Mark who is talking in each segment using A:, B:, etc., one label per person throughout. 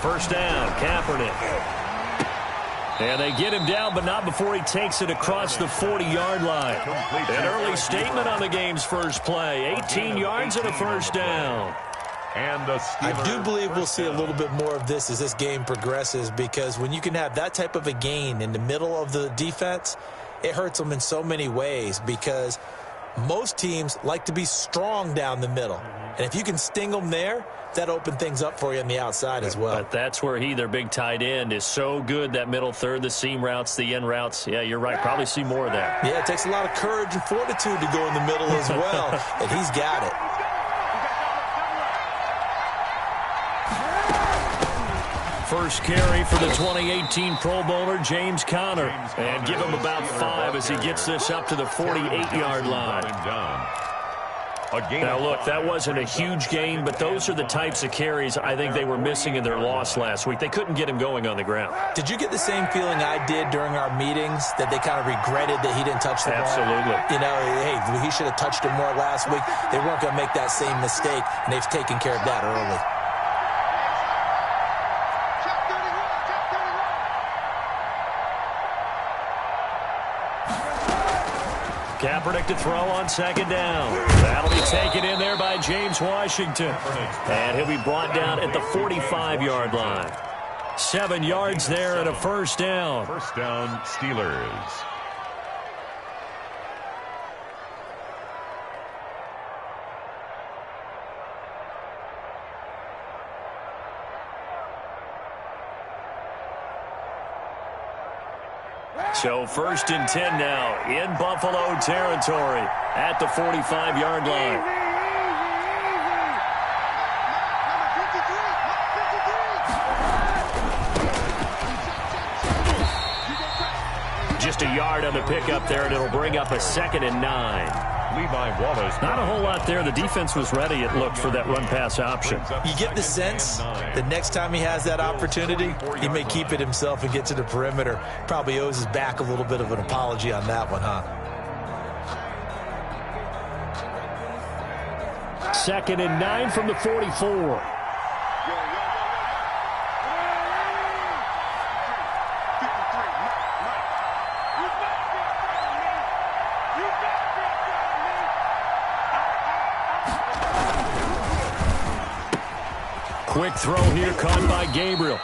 A: first down. Kaepernick. And they get him down, but not before he takes it across the 40-yard line. An early statement on the game's first play. 18 yards and a first down.
B: And I do believe we'll see a little bit more of this as this game progresses, because when you can have that type of a gain in the middle of the defense, it hurts them in so many ways, because most teams like to be strong down the middle. And if you can sting them there, that opens things up for you on the outside as well.
A: But that's where their big tight end, is so good, that middle third, the seam routes, the end routes. Yeah, you're right. Probably see more of that.
B: Yeah, it takes a lot of courage and fortitude to go in the middle as well, and he's got it.
A: First carry for the 2018 Pro Bowler, James Conner. And give him about 5 as he gets this up to the 48-yard line. Now, look, that wasn't a huge gain, but those are the types of carries I think they were missing in their loss last week. They couldn't get him going on the ground.
B: Did you get the same feeling I did during our meetings, that they kind of regretted that he didn't touch the ball?
A: Absolutely.
B: You know, hey, he should have touched it more last week. They weren't going to make that same mistake, and they've taken care of that early.
A: Kaepernick to throw on second down. That'll be taken in there by James Washington. And he'll be brought down at the 45-yard line. 7 yards there and a first down.
C: First down, Steelers.
A: So 1st and 10 now in Buffalo territory at the 45-yard line. Just a yard on the pickup there, and it'll bring up a 2nd and 9.
C: Levi Wallace.
A: Not a whole lot there. The defense was ready, it looked, for that run-pass option.
B: You get the sense the next time he has that opportunity, he may keep it himself and get to the perimeter. Probably owes his back a little bit of an apology on that one, huh?
A: 2nd and 9 from the 44. Quick throw here, caught by Gabriel.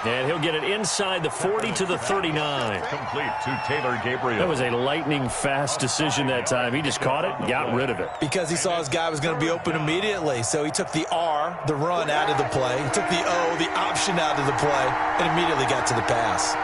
A: And he'll get it inside the 40 to the 39.
C: Complete to Taylor Gabriel.
A: That was a lightning-fast decision that time. He just caught it and got rid of it.
B: Because he saw his guy was going to be open immediately. So he took the R, the run, out of the play. He took the O, the option, out of the play, and immediately got to the pass.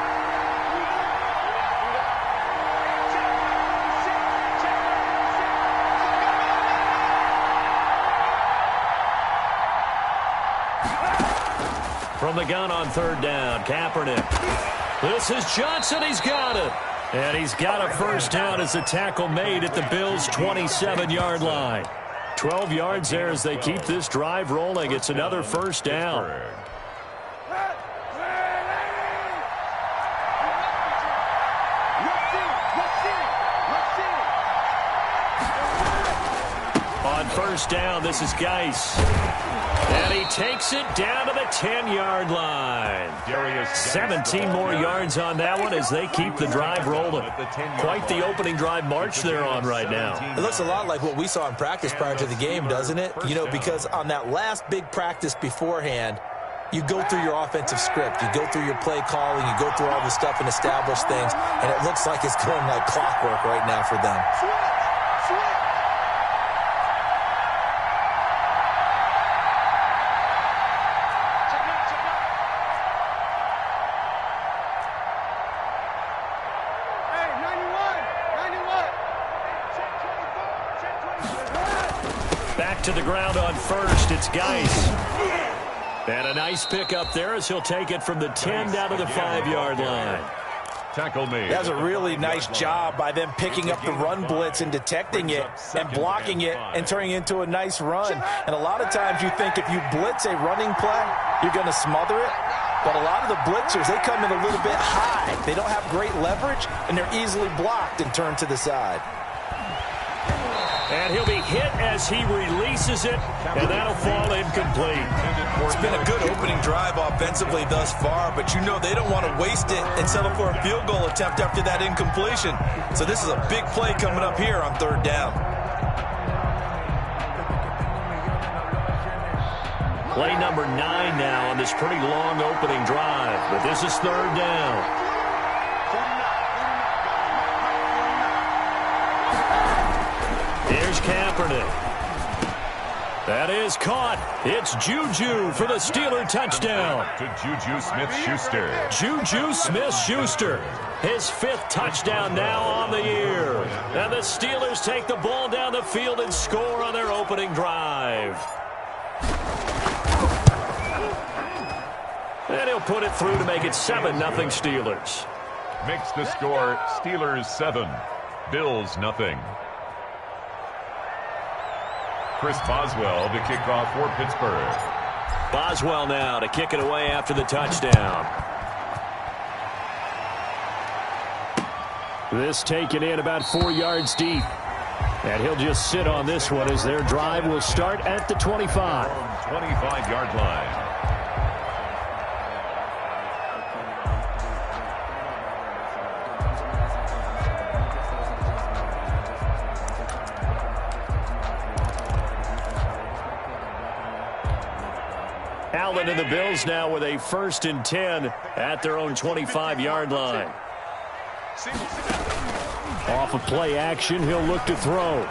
A: From the gun on 3rd down, Kaepernick. This is Johnson. He's got it. And he's got a first down as the tackle made at the Bills' 27-yard line. 12 yards there as they keep this drive rolling. It's another first down. On first down, this is Geis. And he takes it down to the 10-yard line. 17 more yards on that one as they keep the drive rolling. Quite the opening drive march they're on right now.
B: It looks a lot like what we saw in practice prior to the game, doesn't it? You know, because on that last big practice beforehand, you go through your offensive script. You go through your play calling. You go through all the stuff and establish things. And it looks like it's going like clockwork right now for them.
A: To the ground on first, it's Geis. And a nice pick up there as he'll take it from the 10 down to the 5-yard line.
C: Tackle made.
B: That was a really nice job by them picking up the run blitz and detecting it and blocking it and turning it into a nice run. And a lot of times you think if you blitz a running play, you're going to smother it. But a lot of the blitzers, they come in a little bit high. They don't have great leverage, and they're easily blocked and turned to the side.
A: And he'll be hit as he releases it, and that'll fall incomplete.
B: It's been a good opening drive offensively thus far, but you know they don't want to waste it and settle for a field goal attempt after that incompletion. So this is a big play coming up here on 3rd down.
A: Play number 9 now on this pretty long opening drive, but this is 3rd down. Here's Kaepernick. That is caught. It's Juju for the Steeler touchdown.
C: To Juju Smith-Schuster.
A: Juju Smith-Schuster. His 5th touchdown now on the year. And the Steelers take the ball down the field and score on their opening drive. And he'll put it through to make it 7-0 Steelers.
C: Makes the score Steelers 7, Bills nothing. Chris Boswell to kick off for Pittsburgh.
A: Boswell now to kick it away after the touchdown. This taken in about 4 yards deep. And he'll just sit on this one as their drive will start at the 25.
C: 25-yard line.
A: Allen and the Bills now with a 1st and 10 at their own 25-yard line. Off of play action, he'll look to throw.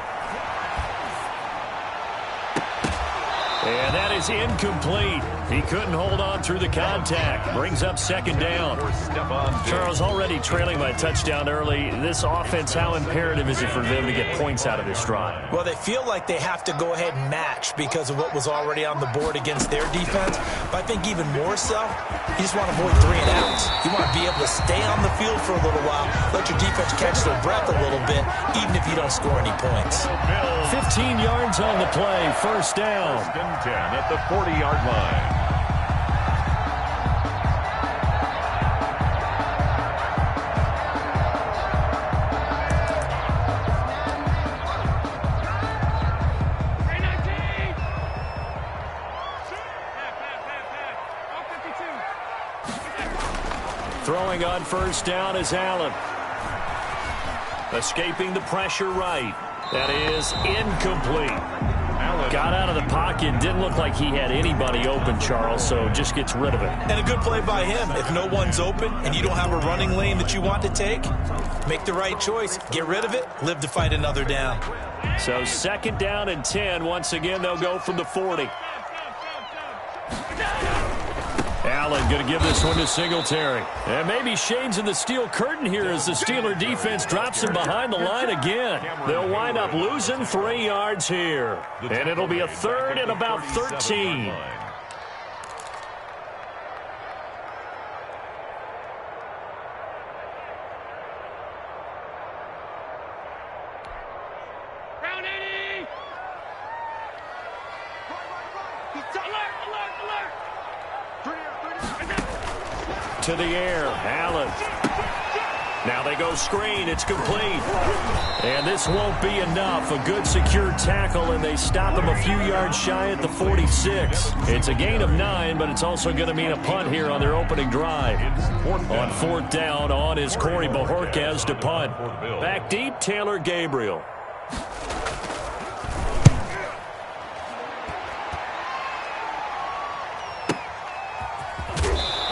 A: And that is incomplete. He couldn't hold on through the contact. Brings up 2nd down. Charles, already trailing by a touchdown early. This offense, how imperative is it for them to get points out of this drive?
B: Well, they feel like they have to go ahead and match because of what was already on the board against their defense. But I think even more so, you just want to avoid 3 and outs. You want to be able to stay on the field for a little while, let your defense catch their breath a little bit, even if you don't score any points.
A: 15 yards on the play, 1st down.
C: 10 at the 40-yard line.
A: Throwing on 1st down is Allen. Escaping the pressure right. That is incomplete. Allen got out of the pocket. Didn't look like he had anybody open, Charles, so just gets rid of it.
B: And a good play by him. If no one's open and you don't have a running lane that you want to take, make the right choice. Get rid of it. Live to fight another down.
A: So 2nd down and 10. Once again, they'll go from the 40. Allen going to give this one to Singletary. And maybe shades in the steel curtain here as the Steeler defense drops him behind the line again. They'll wind up losing 3 yards here. And it'll be a 3rd and about 13. To the air, Allen. Now they go screen. It's complete. And this won't be enough. A good secure tackle, and they stop him a few yards shy at the 46. It's a gain of 9, but it's also going to mean a punt here on their opening drive. On 4th down, on is Corey Bojorquez to punt. Back deep, Taylor Gabriel.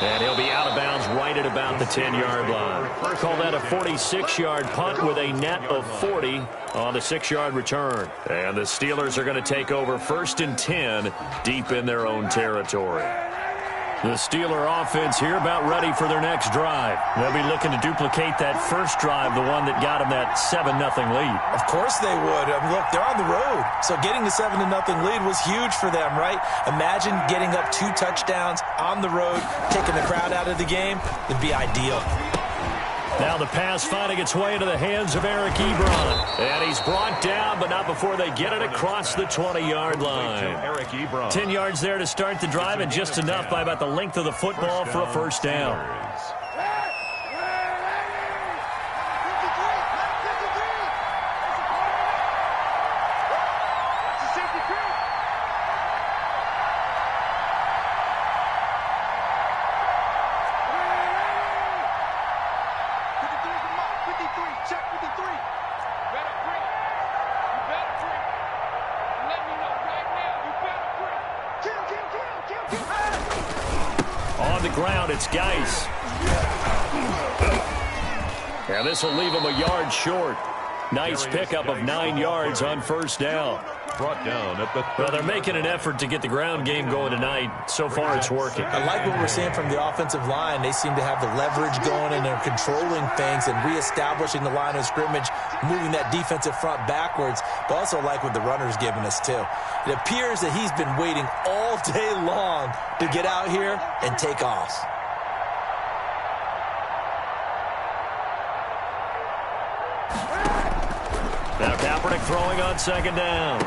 A: And he'll be out of bounds right at about the 10-yard line. Call that a 46-yard punt with a net of 40 on the 6-yard return. And the Steelers are going to take over 1st and 10 deep in their own territory. The Steeler offense here about ready for their next drive. They'll be looking to duplicate that first drive, the one that got them that 7-0 lead.
B: Of course they would. Look, they're on the road. So getting the 7-0 lead was huge for them, right? Imagine getting up 2 touchdowns on the road, taking the crowd out of the game. It'd be ideal.
A: Now the pass finding its way into the hands of Eric Ebron. And he's brought down, but not before they get it across the 20-yard line.
C: Eric Ebron.
A: 10 yards there to start the drive, and just enough by about the length of the football for a 1st down. ground. It's Geis. And this will leave him a yard short. Nice pickup of 9 yards on first down.
C: Brought down at the 31.
A: Well, they're making an effort to get the ground game going tonight. So far, it's working.
B: I like what we're seeing from the offensive line. They seem to have the leverage going, and they're controlling things and reestablishing the line of scrimmage, moving that defensive front backwards. But also like what the runner's giving us, too. It appears that he's been waiting all day long to get out here and take off.
A: Now Kaepernick throwing on second down.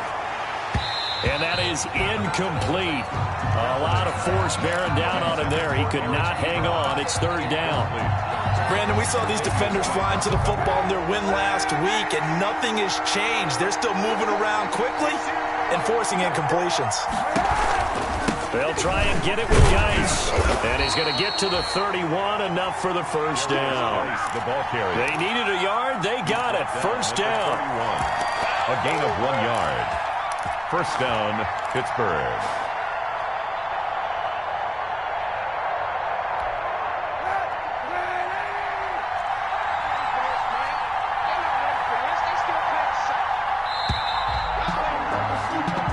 A: And that is incomplete. A lot of force bearing down on him there. He could not hang on. It's third down.
B: Brandon, we saw these defenders flying to the football in their win last week, and nothing has changed. They're still moving around quickly and forcing incompletions.
A: They'll try and get it with Geis. And he's going to get to the 31, enough for the first down.
C: The ball carrier.
A: They needed a yard. They got it. First down.
C: A gain of 1 yard. First down, Pittsburgh.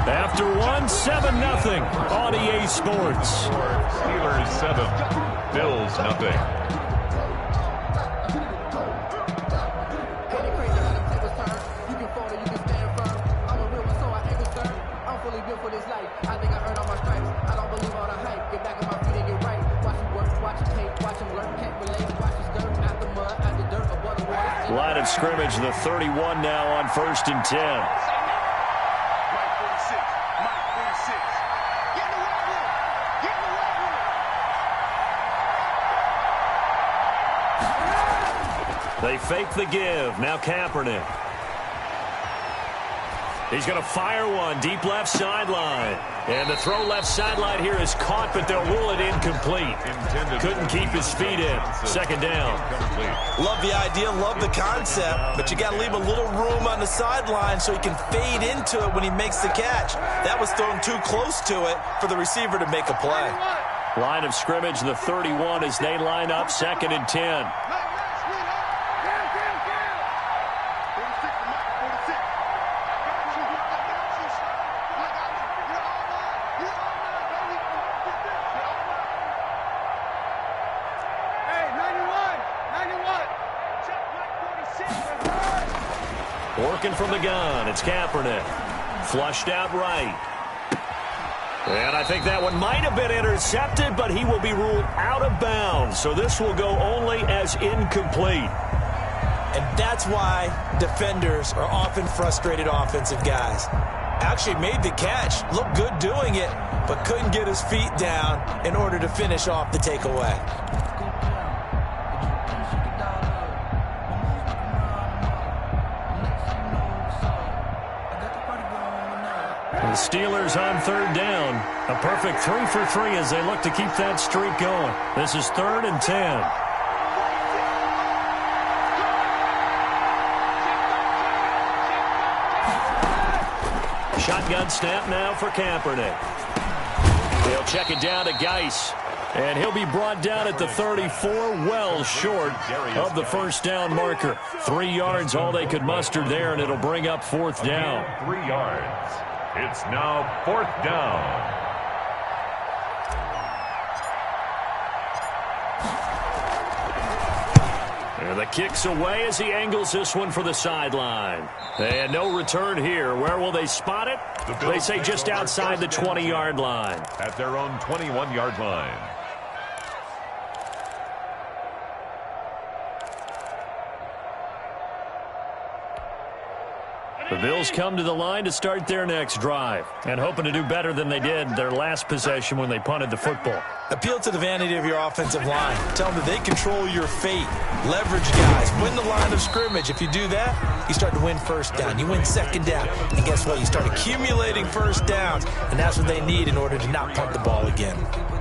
A: After 7-0 on EA Sports.
C: Steelers 7, Bills nothing.
A: Line of scrimmage, the 31 now on 1st and 10. They fake the give. Now Kaepernick. He's going to fire one deep left sideline. And the throw left sideline here is caught, but they'll rule it incomplete. Couldn't keep his feet in. Second down.
B: Love the idea, love the concept, but you got to leave a little room on the sideline so he can fade into it when he makes the catch. That was thrown too close to it for the receiver to make a play.
A: Line of scrimmage, the 31 as they line up, 2nd and 10. Working from the gun, it's Kaepernick. Flushed out right. And I think that one might have been intercepted, but he will be ruled out of bounds. So this will go only as incomplete.
B: And that's why defenders are often frustrated offensive guys. Actually made the catch, looked good doing it, but couldn't get his feet down in order to finish off the takeaway.
A: The Steelers on 3rd down. A perfect 3 for 3 as they look to keep that streak going. This is 3rd and 10. Shotgun snap now for Kaepernick. They'll check it down to Geis. And he'll be brought down at the 34, well short of the first down marker. 3 yards, all they could muster there, and it'll bring up 4th down.
C: 3 yards. It's now 4th down.
A: And the kick's away as he angles this one for the sideline. And no return here. Where will they spot it? They say just outside the 20-yard line.
C: At their own 21-yard line.
A: The Bills come to the line to start their next drive and hoping to do better than they did their last possession when they punted the football.
B: Appeal to the vanity of your offensive line. Tell them that they control your fate. Leverage guys. Win the line of scrimmage. If you do that, you start to win first down. You win 2nd down. And guess what? You start accumulating first downs. And that's what they need in order to not punt the ball again.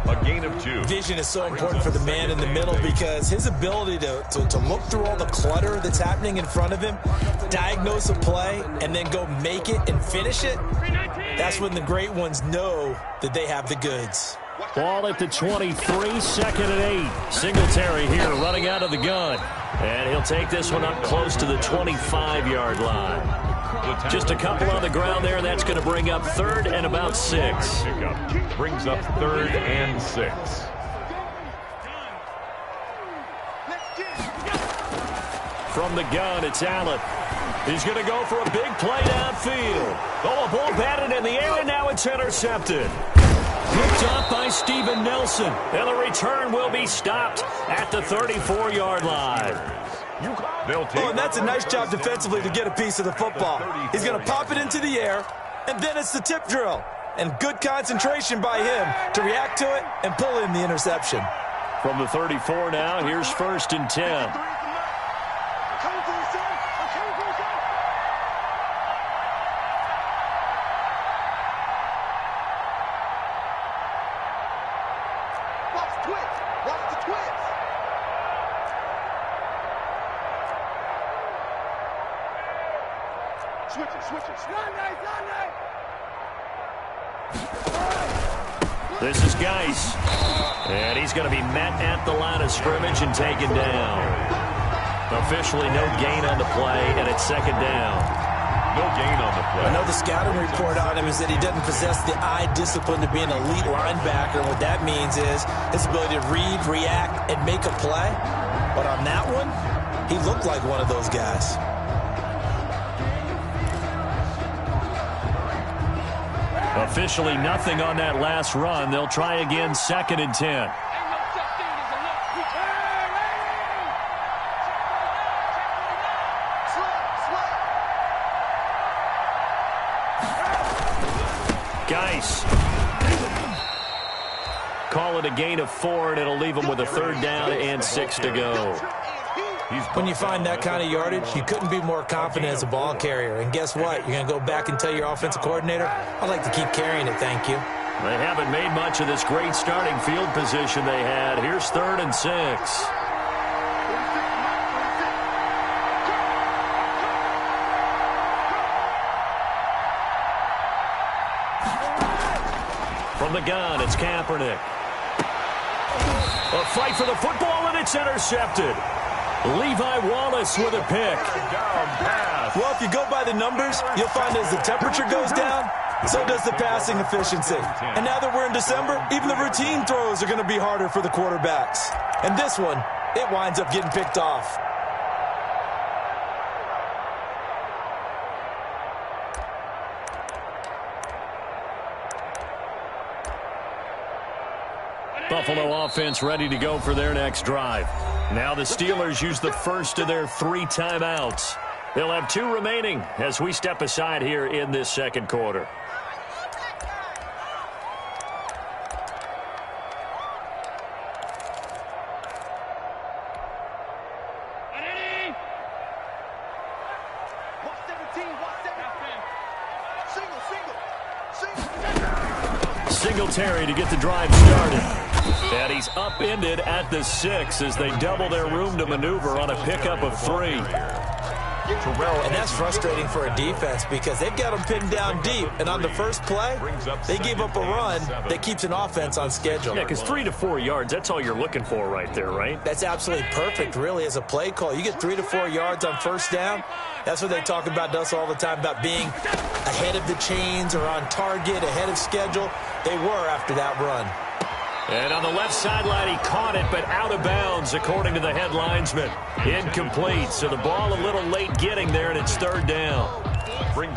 C: A gain of 2.
B: Vision is so important for the man in the middle because his ability to look through all the clutter that's happening in front of him, diagnose a play, and then go make it and finish it, that's when the great ones know that they have the goods.
A: Ball at the 23, second and 8. Singletary here running out of the gun. And he'll take this one up close to the 25-yard line. Just a couple on the ground there. That's going to bring up third and about 6.
C: Brings up third and 6.
A: From the gun, it's Allen. He's going to go for a big play downfield. Oh, a ball batted in the air, and now it's intercepted. Picked up by Steven Nelson. And the return will be stopped at the 34-yard line.
D: Oh, and that's a nice job defensively to get a piece of the football. He's going to pop it into the air, and then it's the tip drill. And good concentration by him to react to it and pull in the interception.
A: From the 34 now, here's first and 10. This is Geis. And he's going to be met at the line of scrimmage and taken down. Officially no gain on the play, and it's second down.
C: No gain on the play.
D: I know the scouting report on him is that he doesn't possess the eye discipline to be an elite linebacker. What that means is his ability to read, react, and make a play. But on that one, he looked like one of those guys.
A: Officially nothing on that last run. They'll try again, second and 10. Geis. Call it a gain of 4, and it'll leave them with a third down and 6 to go.
B: When you find that kind of yardage, you couldn't be more confident as a ball carrier. And guess what? You're going to go back and tell your offensive coordinator, I'd like to keep carrying it, thank you.
A: They haven't made much of this great starting field position they had. Here's third and 6. From the gun, it's Kaepernick. A fight for the football, and it's intercepted. Levi Wallace with a pick.
D: Well, if you go by the numbers, you'll find as the temperature goes down, so does the passing efficiency. And now that we're in December, even the routine throws are going to be harder for the quarterbacks. And this one, it winds up getting picked off.
A: Buffalo offense ready to go for their next drive. Now the Steelers use the first of their 3 timeouts. They'll have 2 remaining as we step aside here in this second quarter. Singletary to get the drive started. And he's upended at the 6 as they double their room to maneuver on a pickup of 3.
B: And that's frustrating for a defense because they've got them pinned down deep. And on the first play, they gave up a run that keeps an offense on schedule.
A: Yeah, because 3 to 4 yards, that's all you're looking for right there, right?
B: That's absolutely perfect, really, as a play call. You get 3 to 4 yards on first down. That's what they talk about us all the time, about being ahead of the chains or on target, ahead of schedule. They were after that run.
A: And on the left sideline, he caught it, but out of bounds, according to the head linesman. Incomplete, so the ball a little late getting there, and it's third down.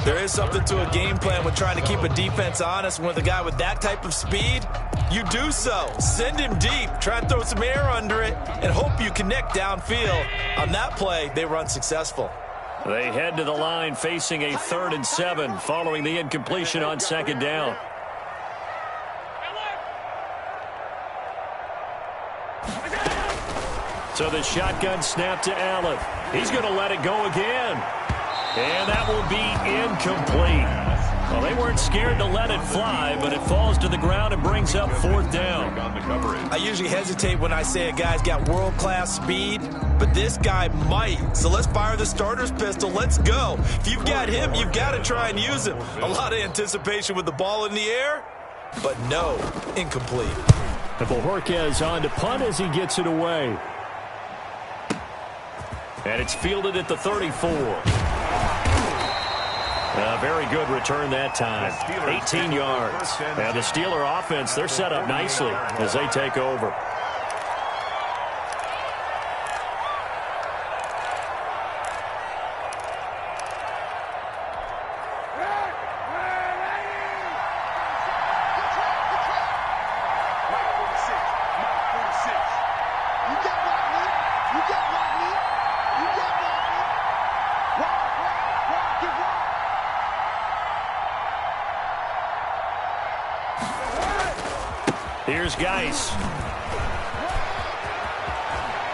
D: There is something to a game plan with trying to keep a defense honest. With a guy with that type of speed, you do so. Send him deep, try and throw some air under it, and hope you connect downfield. On that play, they were unsuccessful.
A: They head to the line facing a 3rd and 7 following the incompletion on second down. So the shotgun snap to Allen. He's going to let it go again. And that will be incomplete. Well, they weren't scared to let it fly, but it falls to the ground and brings up 4th down.
D: I usually hesitate when I say a guy's got world-class speed, but this guy might. So let's fire the starter's pistol. Let's go. If you've got him, you've got to try and use him. A lot of anticipation with the ball in the air.
B: but no, incomplete.
A: And Bojorquez on to punt as he gets it away. And it's fielded at the 34. A very good return that time. 18 yards. And the Steeler offense, they're set up nicely as they take over. Here's Geis.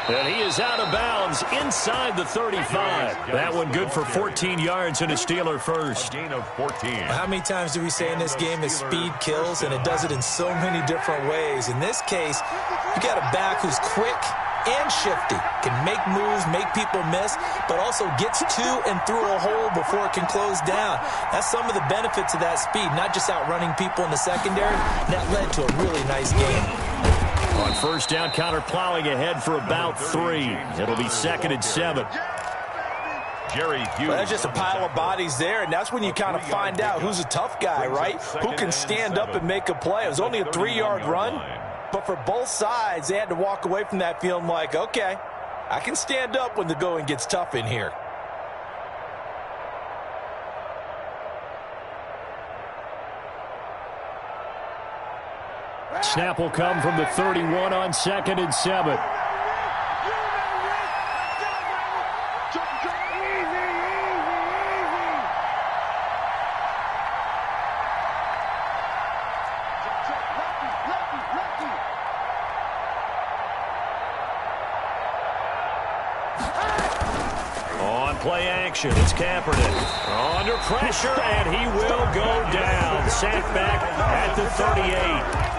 A: And he is out of bounds inside the 35. That one good for 14 yards and a Steeler first.
C: A gain of 14.
B: How many times do we say in this game that speed kills, and it does it in so many different ways? In this case, you got a back who's quick and shifty, can make moves, make people miss, but also gets to and through a hole before it can close down. That's some of the benefits of that speed, not just outrunning people in the secondary. That led to a really nice game.
A: On first down, counter plowing ahead for about 3. It'll be 2nd and 7.
C: Jerry Hughes.
D: Well, that's just a pile of bodies there, and that's when you kind of find out who's a tough guy, right? Who can stand up and make a play. It was only a 3-yard run, but for both sides, they had to walk away from that feeling like, okay, I can stand up when the going gets tough in here.
A: Snap will come from the 31 on 2nd and 7. On play action, it's Kaepernick. Under pressure, and he will go down. Sacked back at the 38.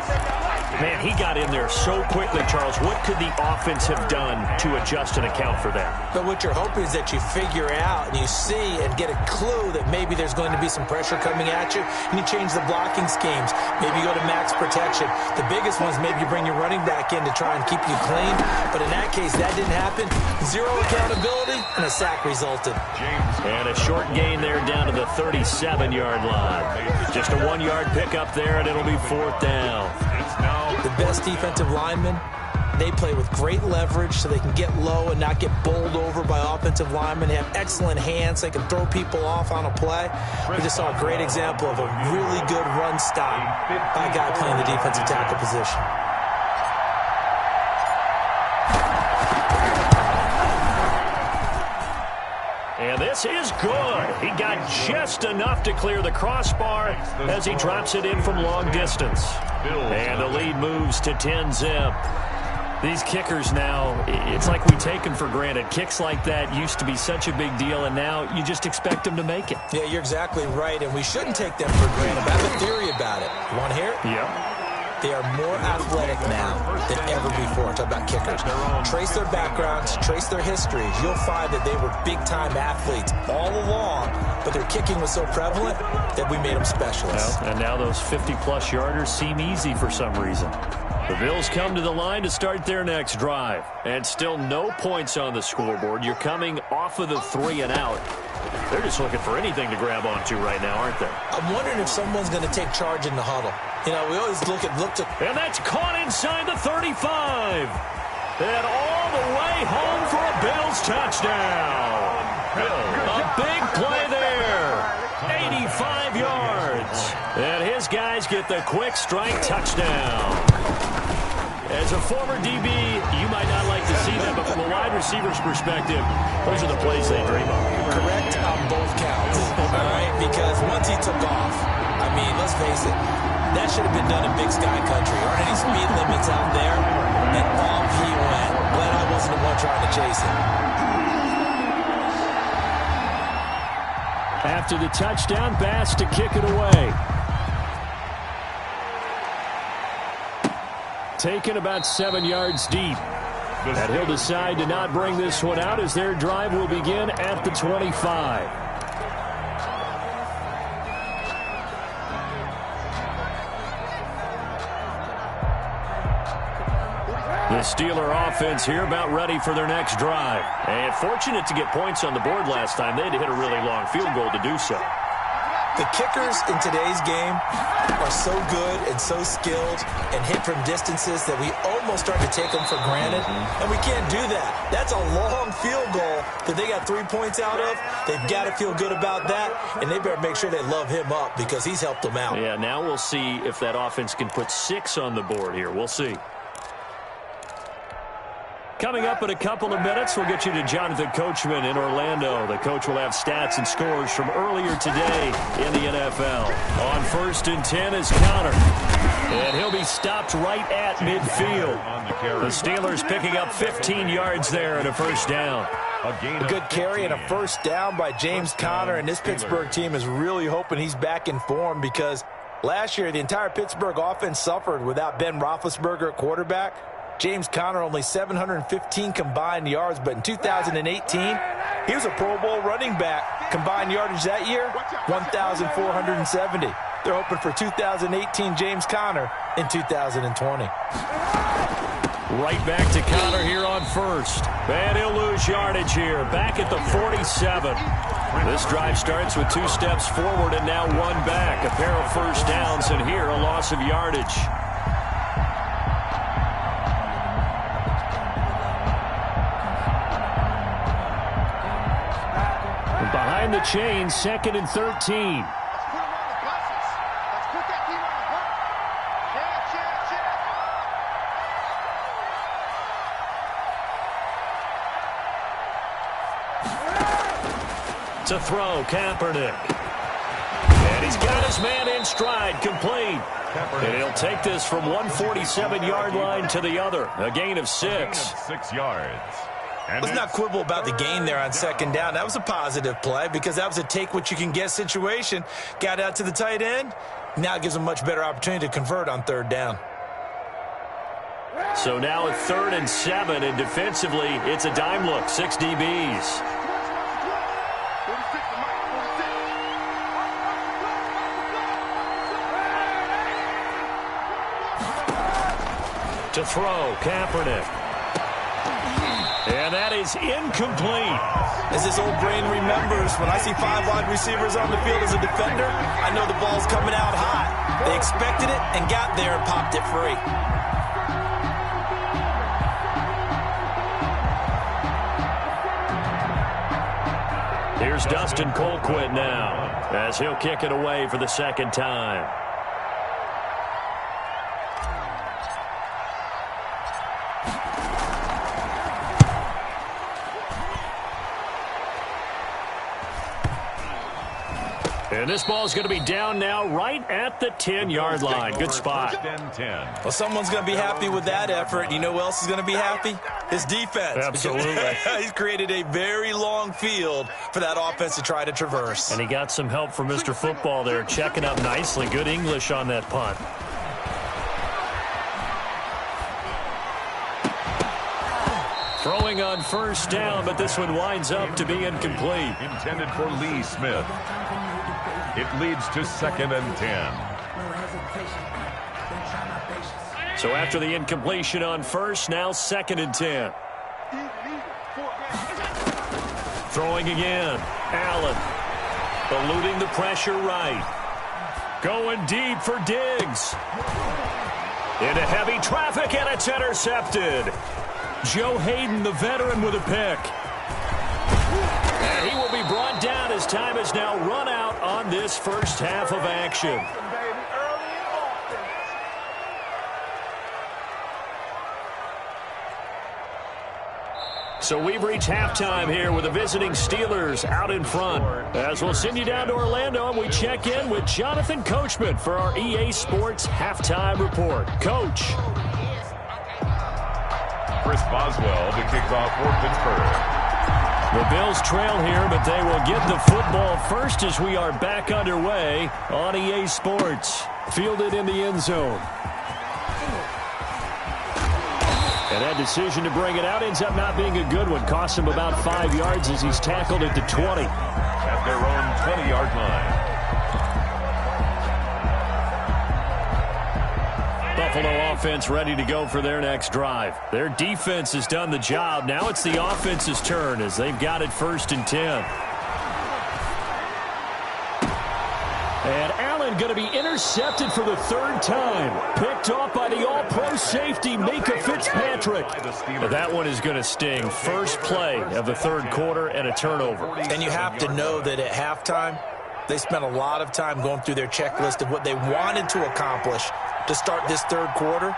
A: Man, he got in there so quickly, Charles. What could the offense have done to adjust and account for that?
B: But what you're hoping is that you figure out and you see and get a clue that maybe there's going to be some pressure coming at you, and you change the blocking schemes. Maybe you go to max protection. The biggest one is maybe you bring your running back in to try and keep you clean. But in that case, that didn't happen. Zero accountability, and a sack resulted.
A: And a short gain there down to the 37-yard line. Just a 1-yard pickup there, and it'll be 4th down.
B: The best defensive linemen, they play with great leverage so they can get low and not get bowled over by offensive linemen. They have excellent hands. They can throw people off on a play. We just saw a great example of a really good run stop by a guy playing the defensive tackle position.
A: And this is good. He got just enough to clear the crossbar as he drops it in from long distance. And the lead moves to 10-zip. These kickers now, it's like we take them for granted. Kicks like that used to be such a big deal, and now you just expect them to make it.
B: Yeah, you're exactly right, and we shouldn't take them for granted. But I have a theory about it. You want to hear it?
A: Yeah.
B: They are more athletic now than ever before. Talk about kickers. Trace their backgrounds, trace their histories. You'll find that they were big-time athletes all along, but their kicking was so prevalent that we made them specialists.
A: Well, and now those 50-plus yarders seem easy for some reason. The Bills come to the line to start their next drive. And still no points on the scoreboard. You're coming off of the 3 and out. They're just looking for anything to grab onto right now, aren't they?
B: I'm wondering if someone's going to take charge in the huddle. You know, we always look to...
A: And that's caught inside the 35. And all the way home for a Bills touchdown. A big play there. 85 yards. And his guys get the quick strike touchdown. As a former DB, you might not like to see that, but from a wide receiver's perspective, those are the plays they dream of.
B: Correct on both counts, all right? Because once he took off, I mean, let's face it, that should have been done in Big Sky Country. Aren't any speed limits out there? And off he went. Glad I wasn't the one trying to chase him.
A: After the touchdown, Bass to kick it away. Taken about 7 yards deep. And he'll decide to not bring this one out as their drive will begin at the 25. The Steeler offense here about ready for their next drive. And fortunate to get points on the board last time. They had to hit a really long field goal to do so.
B: The kickers in today's game are so good and so skilled and hit from distances that we almost start to take them for granted, and we can't do that. That's a long field goal that they got 3 points out of. They've got to feel good about that, and they better make sure they love him up because he's helped them out.
A: Yeah, now we'll see if that offense can put 6 on the board here. We'll see. Coming up in a couple of minutes, we'll get you to Jonathan Coachman in Orlando. The coach will have stats and scores from earlier today in the NFL. On 1st and 10 is Connor. And he'll be stopped right at midfield. The Steelers picking up 15 yards there and a first down.
B: A good carry and a first down by James Conner, and this Pittsburgh team is really hoping he's back in form because last year the entire Pittsburgh offense suffered without Ben Roethlisberger at quarterback. James Conner only 715 combined yards, but in 2018, he was a Pro Bowl running back. Combined yardage that year, 1,470. They're hoping for 2018 James Conner in 2020.
A: Right back to Conner here on first. And he'll lose yardage here. Back at the 47. This drive starts with 2 steps forward and now 1 back. A pair of first downs, and here a loss of yardage. Behind the chain, 2nd and 13. To throw, Kaepernick. And he's got his man in stride, complete. And he'll take this from 147-yard line to the other. A gain of 6.
C: 6 yards.
B: Let's not quibble about the gain there on 2nd down. That was a positive play because that was a take-what-you-can-get situation. Got out to the tight end. Now it gives them a much better opportunity to convert on 3rd down.
A: So now a 3rd and 7, and defensively, it's a dime look, 6 DBs. To throw, Kaepernick. And that is incomplete.
B: As this old brain remembers, when I see 5 wide receivers on the field as a defender, I know the ball's coming out hot. They expected it and got there and popped it free.
A: Here's Dustin Colquitt now, as he'll kick it away for the 2nd time. And this ball is going to be down now right at the 10-yard line. Good spot.
B: Well, someone's going to be happy with that effort. You know who else is going to be happy? His defense.
A: Absolutely.
B: He's created a very long field for that offense to try to traverse.
A: And he got some help from Mr. Football there, checking up nicely. Good English on that punt. Throwing on 1st down, but this one winds up to be incomplete.
C: Intended for Lee Smith. It leads to 2nd and 10.
A: So after the incompletion on 1st, now 2nd and 10. Throwing again. Allen. Eluding the pressure right. Going deep for Diggs. Into heavy traffic, and it's intercepted. Joe Hayden, the veteran, with a pick. And he will be brought down as time has now run out on this first half of action. So we've reached halftime here with the visiting Steelers out in front. As we'll send you down to Orlando, and we check in with Jonathan Coachman for our EA Sports Halftime Report. Coach.
C: Chris Boswell to kick off for Pittsburgh.
A: The Bills trail here, but they will get the football first as we are back underway on EA Sports. Fielded in the end zone. And that decision to bring it out ends up not being a good one. Costs him about 5 yards as he's tackled at the 20.
C: At their own 20-yard line.
A: Buffalo offense ready to go for their next drive. Their defense has done the job. Now it's the offense's turn as they've got it 1st and 10. And Allen going to be intercepted for the 3rd time. Picked off by the all-pro safety, Minkah Fitzpatrick. That one is going to sting. First play of the 3rd quarter and a turnover.
B: And you have to know that at halftime, they spent a lot of time going through their checklist of what they wanted to accomplish to start this 3rd quarter.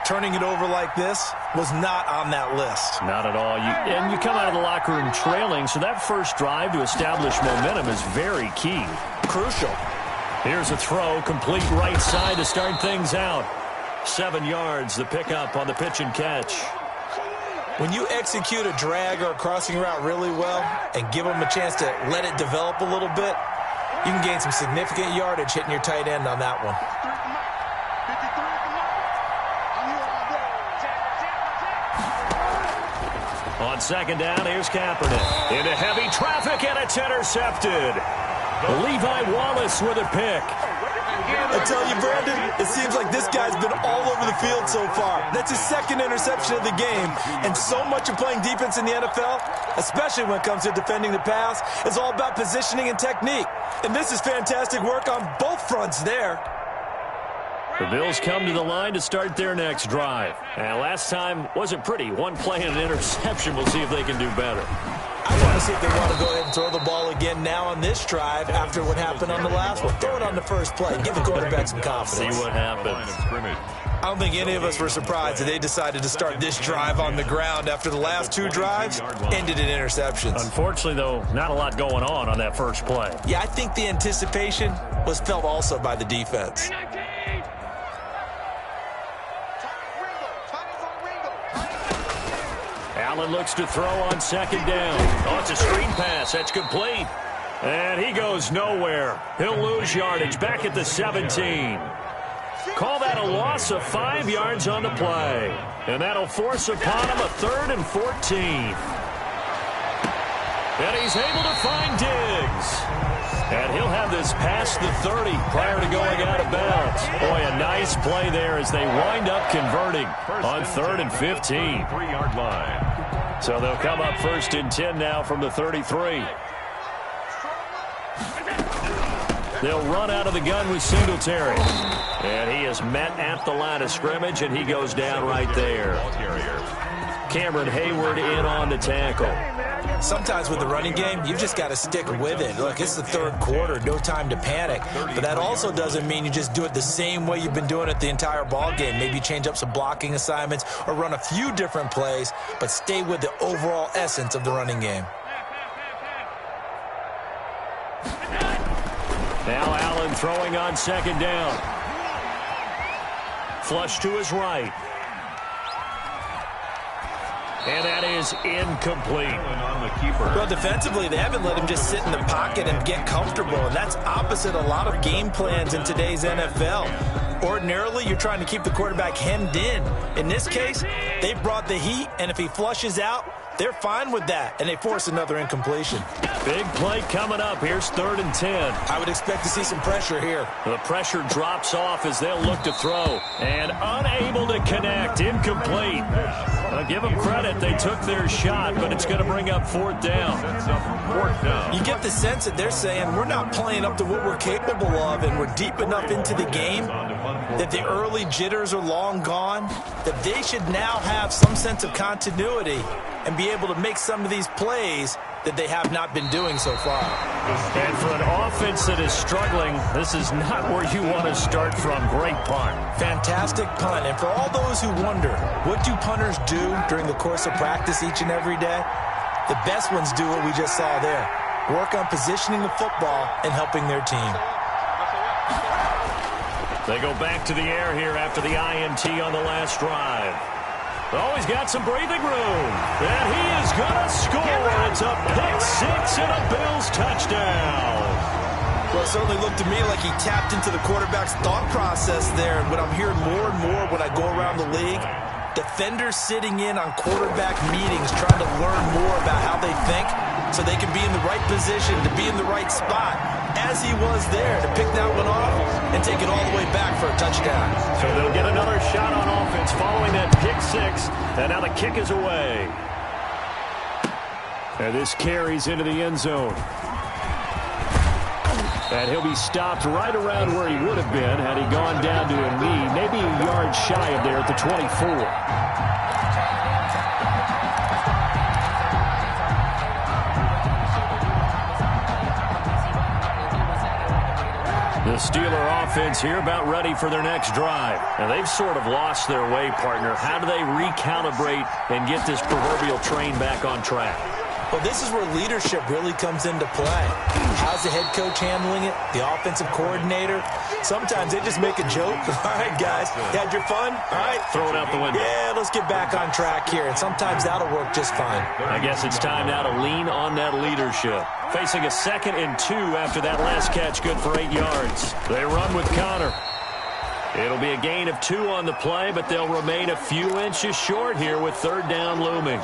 B: Turning it over like this was not on that list.
A: Not at all. And you come out of the locker room trailing, so that first drive to establish momentum is very key.
B: Crucial.
A: Here's a throw, complete right side to start things out. 7 yards, the pickup on the pitch and catch.
B: When you execute a drag or a crossing route really well and give them a chance to let it develop a little bit, you can gain some significant yardage hitting your tight end on that one.
A: On 2nd down, here's Kaepernick. Into heavy traffic, and it's intercepted. Levi Wallace with a pick.
D: I tell you, Brandon, it seems like this guy's been all over the field so far. That's his 2nd interception of the game. And so much of playing defense in the NFL, especially when it comes to defending the pass, is all about positioning and technique. And this is fantastic work on both fronts there.
A: The Bills come to the line to start their next drive. And last time wasn't pretty. 1 play and an interception. We'll see if they can do better.
B: I want to see if they want to go ahead and throw the ball again now on this drive after what happened on the last one. Throw it on the first play. Give the quarterback some confidence.
A: See what happens.
B: I don't think any of us were surprised that they decided to start this drive on the ground after the last 2 drives ended in interceptions.
A: Unfortunately, though, not a lot going on that first play.
B: Yeah, I think the anticipation was felt also by the defense.
A: Allen looks to throw on 2nd down. Oh, it's a screen pass. That's complete. And he goes nowhere. He'll lose yardage back at the 17. Call that a loss of 5 yards on the play. And that'll force upon him a 3rd and 14. And he's able to find Diggs. And he'll have this past the 30 prior to going out of bounds. Boy, a nice play there as they wind up converting on 3rd and 15.
C: 3-yard line.
A: So they'll come up 1st and 10 now from the 33. They'll run out of the gun with Singletary. And he is met at the line of scrimmage, and he goes down right there. Cameron Hayward in on the tackle.
B: Sometimes with the running game, you've just got to stick with it. Look, it's the 3rd quarter, no time to panic. But that also doesn't mean you just do it the same way you've been doing it the entire ball game. Maybe change up some blocking assignments or run a few different plays, but stay with the overall essence of the running game.
A: Now Allen throwing on 2nd down. Flush to his right. And that is incomplete.
B: Well, defensively, they haven't let him just sit in the pocket and get comfortable, and that's opposite a lot of game plans in today's NFL. Ordinarily, you're trying to keep the quarterback hemmed in. In this case, they brought the heat, and if he flushes out, they're fine with that, and they force another incompletion.
A: Big play coming up. Here's 3rd and 10.
B: I would expect to see some pressure here.
A: The pressure drops off as they'll look to throw. And unable to connect. Incomplete. I'll give them credit. They took their shot, but it's going to bring up 4th down.
B: You get the sense that they're saying we're not playing up to what we're capable of, and we're deep enough into the game that the early jitters are long gone, that they should now have some sense of continuity and be able to make some of these plays that they have not been doing so far.
A: And for an offense that is struggling, this is not where you want to start from. Great punt.
B: Fantastic punt. And for all those who wonder, what do punters do during the course of practice each and every day? The best ones do what we just saw there. Work on positioning the football and helping their team.
A: They go back to the air here after the INT on the last drive. Oh, he's got some breathing room. And he is going to score. It's a pick-6 and a Bills touchdown.
B: Well, it certainly looked to me like he tapped into the quarterback's thought process there. And what I'm hearing more and more when I go around the league, defenders sitting in on quarterback meetings trying to learn more about how they think. so they can be in the right position to be in the right spot, as he was there to pick that one off and take it all the way back for a touchdown.
A: So they'll get another shot on offense following that pick six, and now the kick is away. And this carries into the end zone. And he'll be stopped right around where he would have been had he gone down to a knee, maybe a yard shy of there at the 24. The Steeler offense here about ready for their next drive. And they've sort of lost their way, partner. How do they recalibrate and get this proverbial train back on track?
B: Well, this is where leadership really comes into play. How's the head coach handling it? The offensive coordinator? Sometimes they just make a joke. All right, guys, you had your fun? All right.
A: Throw it out the window.
B: Yeah, let's get back on track here. And sometimes that'll work just fine.
A: I guess it's time now to lean on that leadership. Facing a 2nd and 2 after that last catch, good for 8 yards. They run with Connor. It'll be a gain of 2 on the play, but they'll remain a few inches short here with 3rd down looming.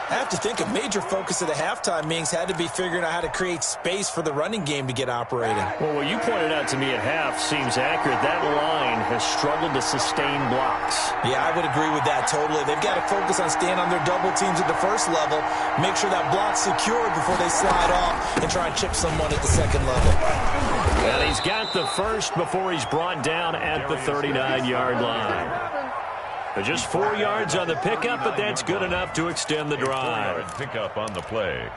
B: I have to think a major focus of the halftime meetings had to be figuring out how to create space for the running game to get operating.
A: Well, what you pointed out to me at half seems accurate. That line has struggled to sustain blocks.
B: Yeah, I would agree with that totally. They've got to focus on staying on their double teams at the first level, make sure that block's secured before they slide off and try and chip someone at the 2nd level.
A: And he's got the first before he's brought down at the 39-yard line. Just 4 yards on the pickup, but that's good enough to extend the drive.
C: Pickup on the play.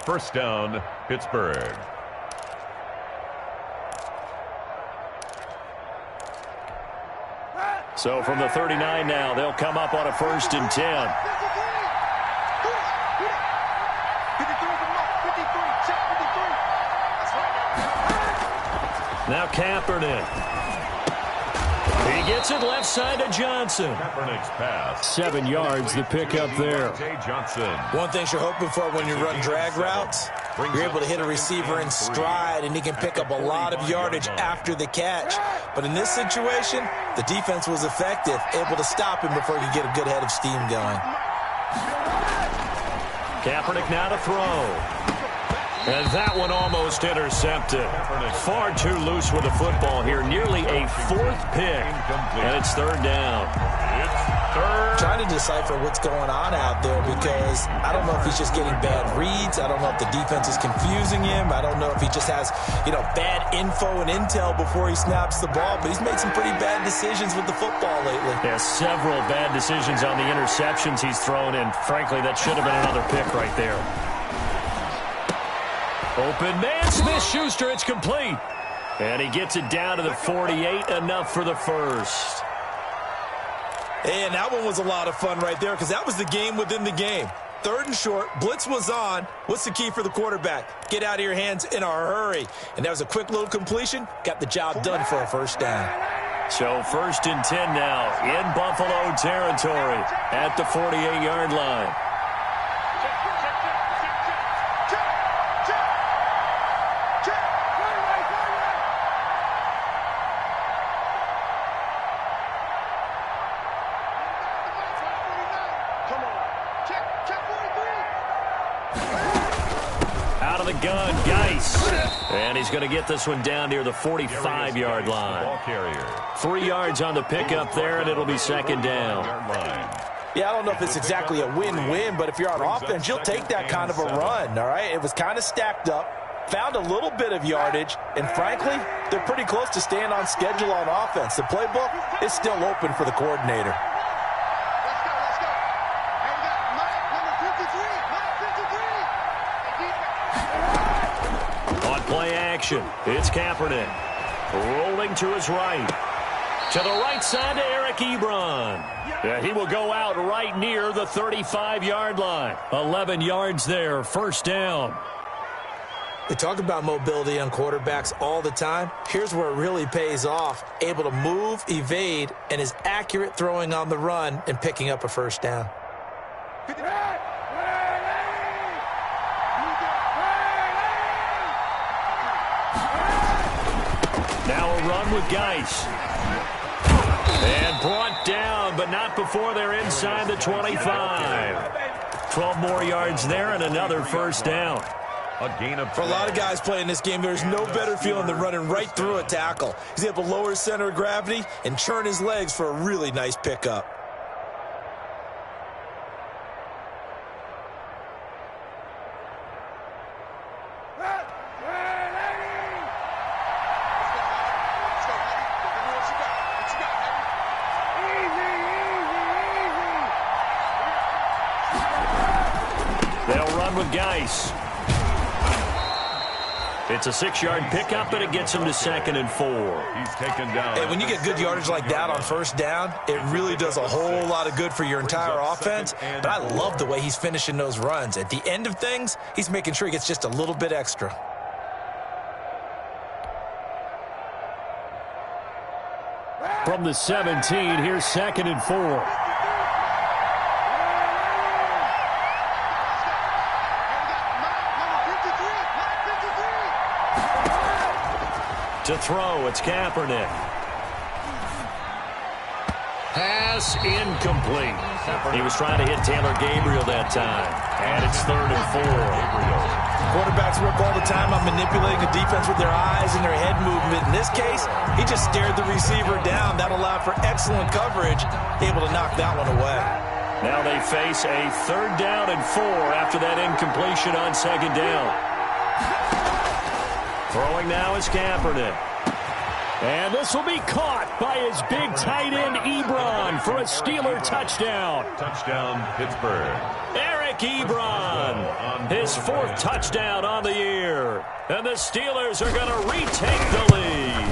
C: 1st down, Pittsburgh.
A: So from the 39 now, they'll come up on a 1st and 10. Now Kaepernick. He gets it left side to Johnson.
C: Kaepernick's pass.
A: 7 yards, the pickup there.
C: Jay Johnson.
B: One thing you're hoping for when you run drag routes, you're able to hit a receiver in stride, and he can pick up a lot of yardage after the catch. But in this situation, the defense was effective, able to stop him before he could get a good head of steam going.
A: Kaepernick now to throw. And that one almost intercepted. Far too loose with the football here. Nearly a 4th pick. And it's 3rd down.
B: Trying to decipher what's going on out there because I don't know if he's just getting bad reads. I don't know if the defense is confusing him. I don't know if he just has, bad info and intel before he snaps the ball. But he's made some pretty bad decisions with the football lately.
A: Yeah, several bad decisions on the interceptions he's thrown. And frankly, that should have been another pick right there. Open man, Smith-Schuster, it's complete. And he gets it down to the 48, enough for the first.
B: And that one was a lot of fun right there because that was the game within the game. 3rd and short, blitz was on. What's the key for the quarterback? Get out of your hands in a hurry. And that was a quick little completion, got the job done for a 1st down.
A: So 1st and 10 now in Buffalo territory at the 48-yard line. Out of the gun, Geis. And he's going to get this one down near the 45-yard line. 3 yards on the pickup there, and it'll be 2nd down.
B: Yeah, I don't know if it's exactly a win-win, but if you're on offense, you'll take that kind of a run, all right? It was kind of stacked up, found a little bit of yardage, and frankly, they're pretty close to staying on schedule on offense. The playbook is still open for the coordinator.
A: Play action. It's Kaepernick. Rolling to his right. To the right side to Eric Ebron. Yeah, he will go out right near the 35-yard line. 11 yards there. 1st down.
B: They talk about mobility on quarterbacks all the time. Here's where it really pays off. Able to move, evade, and is accurate throwing on the run and picking up a 1st down.
A: Now a run with Geis. And brought down, but not before they're inside the 25. 12 more yards there and another first down.
C: A gain of 12.
B: For a lot of guys playing this game, there's no better feeling than running right through a tackle. He's able to lower his center of gravity and churn his legs for a really nice pickup.
A: They'll run with Geis. It's a 6-yard pickup, and it gets him to 2nd and 4.
C: He's taken down.
B: And when you get good yardage like that on first down, it really does a whole lot of good for your entire offense. But I love the way he's finishing those runs. At the end of things, he's making sure he gets just a little bit extra.
A: From the 17, here's 2nd and 4. To throw, it's Kaepernick. Pass incomplete. He was trying to hit Taylor Gabriel that time. And it's 3rd and 4.
B: Quarterbacks work all the time on manipulating the defense with their eyes and their head movement. In this case, he just stared the receiver down. That allowed for excellent coverage, able to knock that one away.
A: Now they face a 3rd down and 4 after that incompletion on 2nd down. Throwing now is Kaepernick. And this will be caught by his big tight end, Ebron, for a Steeler touchdown.
C: Touchdown, Pittsburgh.
A: Eric Ebron, his 4th touchdown on the year. And the Steelers are going to retake the lead.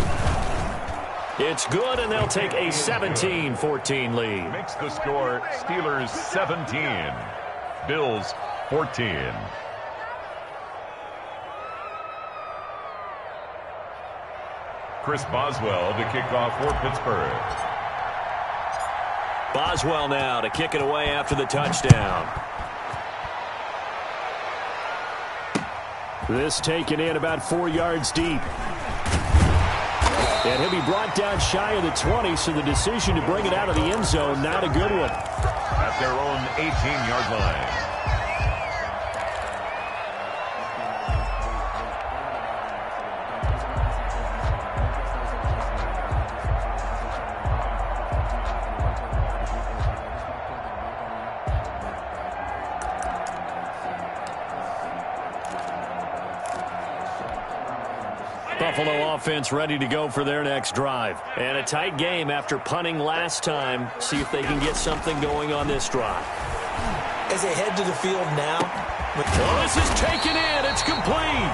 A: It's good, and they'll take a 17-14 lead.
C: Makes the score Steelers 17, Bills 14. Chris Boswell to kick off for Pittsburgh.
A: Boswell now to kick it away after the touchdown. This taken in about 4 yards deep. And he'll be brought down shy of the 20, so the decision to bring it out of the end zone, not a good one.
C: At their own 18-yard line.
A: Buffalo offense ready to go for their next drive. And a tight game after punting last time. See if they can get something going on this drive.
B: As they head to the field now.
A: This is taken in. It's complete.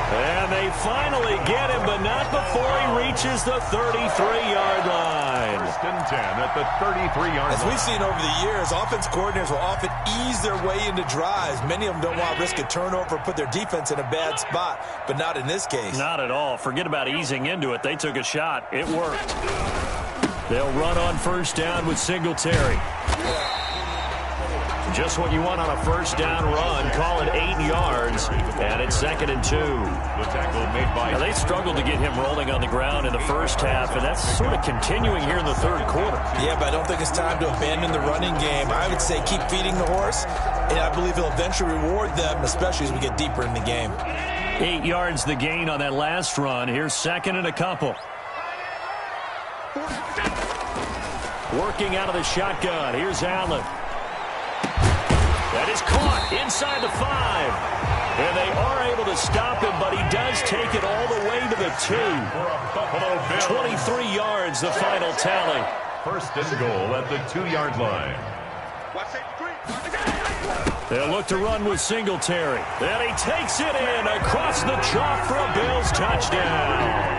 A: And they finally get him, but not before he reaches the 33-yard line.
C: 1st and 10 at the 33-yard line.
B: As we've seen over the years, offense coordinators will often ease their way into drives. Many of them don't want to risk a turnover or put their defense in a bad spot, but not in this case.
A: Not at all. Forget about easing into it. They took a shot. It worked. They'll run on 1st down with Singletary. Just what you want on a 1st down run. Call it 8 yards, and it's 2nd and 2.
C: The tackle made by...
A: Now, they struggled to get him rolling on the ground in the first half, and that's sort of continuing here in the 3rd quarter.
B: Yeah, but I don't think it's time to abandon the running game. I would say keep feeding the horse, and I believe he'll eventually reward them, especially as we get deeper in the game.
A: 8 yards the gain on that last run. Here's 2nd and a couple. Working out of the shotgun. Here's Allen. That is caught inside the 5. And they are able to stop him, but he does take it all the way to the 2. 23 yards, the final tally.
C: 1st and goal at the 2-yard line.
A: They'll look to run with Singletary. And he takes it in across the chalk for a Bills touchdown.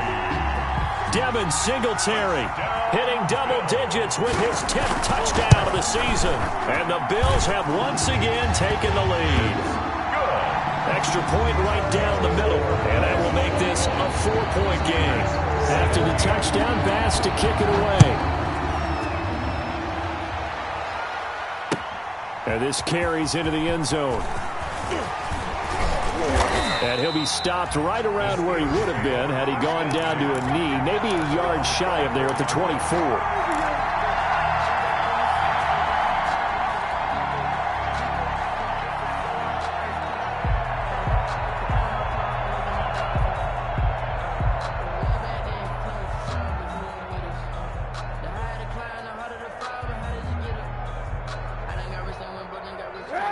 A: Devin Singletary hitting double digits with his 10th touchdown of the season. And the Bills have once again taken the lead. Extra point right down the middle. And that will make this a 4-point game. After the touchdown, Bass to kick it away. And this carries into the end zone. And he'll be stopped right around where he would have been had he gone down to a knee, maybe a yard shy of there at the 24.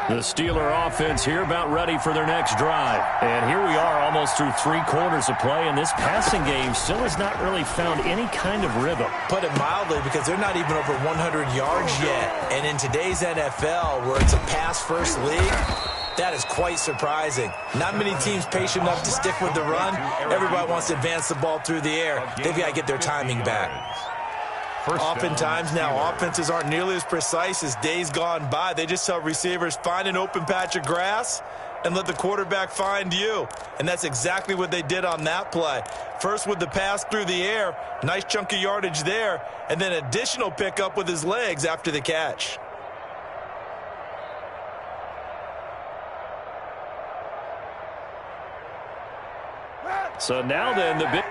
A: The Steeler offense here about ready for their next drive. And here we are almost through 3 quarters of play, and this passing game still has not really found any kind of rhythm.
B: Put it mildly, because they're not even over 100 yards yet. And in today's NFL, where it's a pass-first league, that is quite surprising. Not many teams patient enough to stick with the run. Everybody wants to advance the ball through the air. They've got to get their timing back. Oftentimes now, offenses aren't nearly as precise as days gone by. They just tell receivers, find an open patch of grass and let the quarterback find you. And that's exactly what they did on that play. First with the pass through the air, nice chunk of yardage there, and then additional pickup with his legs after the catch.
A: So now then, the big...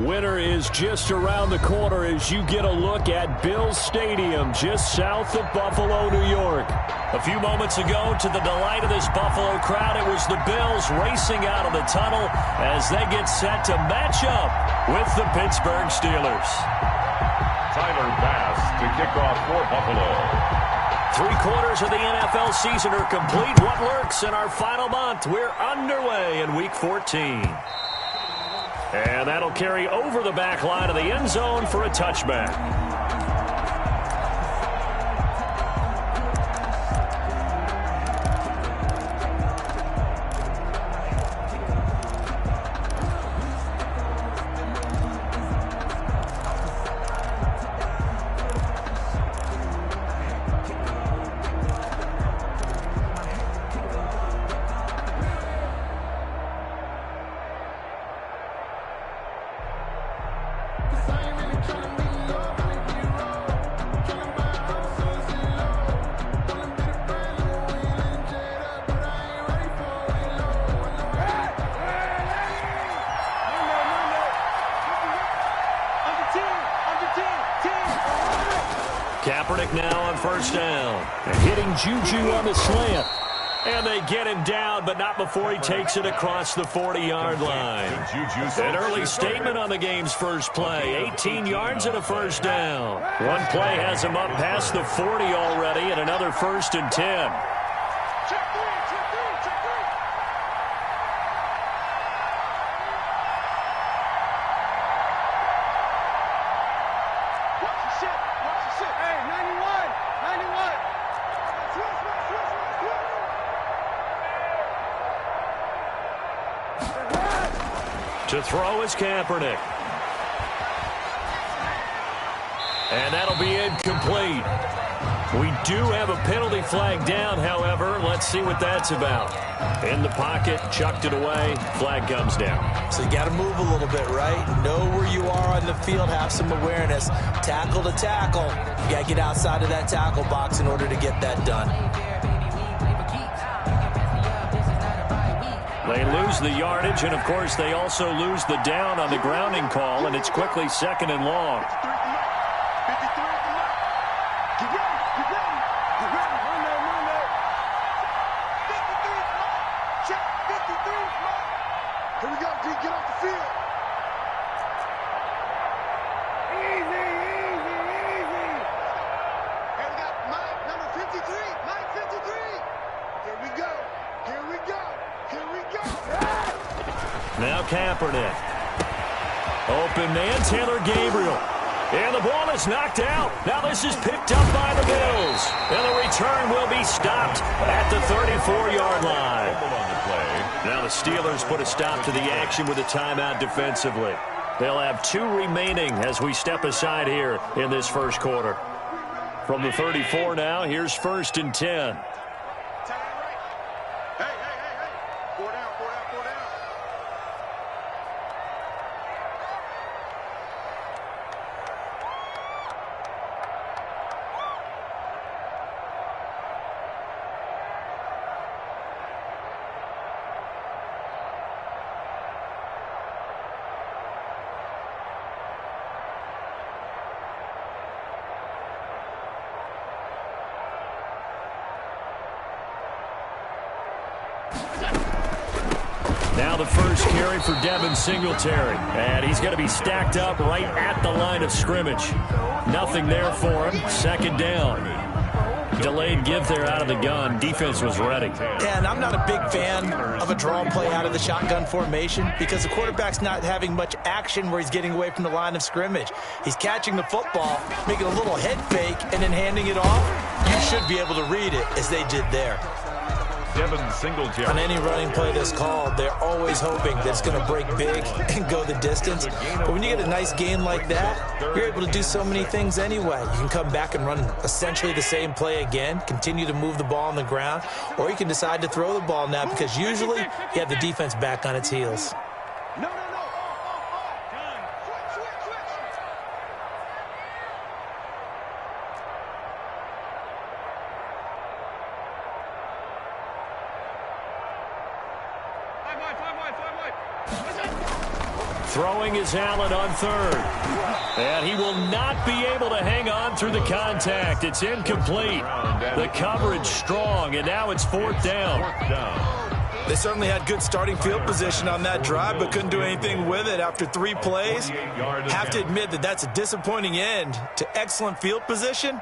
A: Winter is just around the corner as you get a look at Bills Stadium just south of Buffalo, New York. A few moments ago, to the delight of this Buffalo crowd, it was the Bills racing out of the tunnel as they get set to match up with the Pittsburgh Steelers.
C: Tyler Bass to kick off for Buffalo.
A: 3/4 of the NFL season are complete. What lurks in our final month? We're underway in Week 14. And that'll carry over the back line of the end zone for a touchback. Kaepernick now on first down. Hitting Juju on the slant. And they get him down, but not before he takes it across the 40-yard line. An early statement on the game's first play. 18 yards and a first down. One play has him up past the 40 already, and another 1st and 10. To throw is Kaepernick. And that'll be incomplete. We do have a penalty flag down, however. Let's see what that's about. In the pocket, chucked it away, flag comes down.
B: So you got to move a little bit, right? Know where you are on the field, have some awareness. Tackle to tackle. You got to get outside of that tackle box in order to get that done.
A: They lose the yardage, and, of course, they also lose the down on the grounding call, and it's quickly 2nd and long.
E: Here we go, D. Get off the field. Easy. And we got Mike, number 53. Mike 53. Here we go.
A: Now Kaepernick. Open man, Taylor Gabriel. And the ball is knocked out. Now this is picked up by the Bills. And the return will be stopped at the 34-yard line. Now the Steelers put a stop to the action with a timeout defensively. They'll have 2 remaining as we step aside here in this first quarter. From the 34 now, here's 1st and 10. Now the first carry for Devin Singletary. And he's going to be stacked up right at the line of scrimmage. Nothing there for him. 2nd down. Delayed give there out of the gun. Defense was ready.
B: Yeah, and I'm not a big fan of a draw play out of the shotgun formation because the quarterback's not having much action where he's getting away from the line of scrimmage. He's catching the football, making a little head fake, and then handing it off. You should be able to read it as they did there.
C: Devin Singletary.
B: On any running play that's called, they're always hoping that it's going to break big and go the distance. But when you get a nice gain like that, you're able to do so many things anyway. You can come back and run essentially the same play again, continue to move the ball on the ground, or you can decide to throw the ball now because usually you have the defense back on its heels.
A: Throwing is Allen on third. And he will not be able to hang on through the contact. It's incomplete. The coverage strong, and now it's fourth down.
D: They certainly had good starting field position on that drive, but couldn't do anything with it after 3 plays. Have to admit that that's a disappointing end to excellent field position.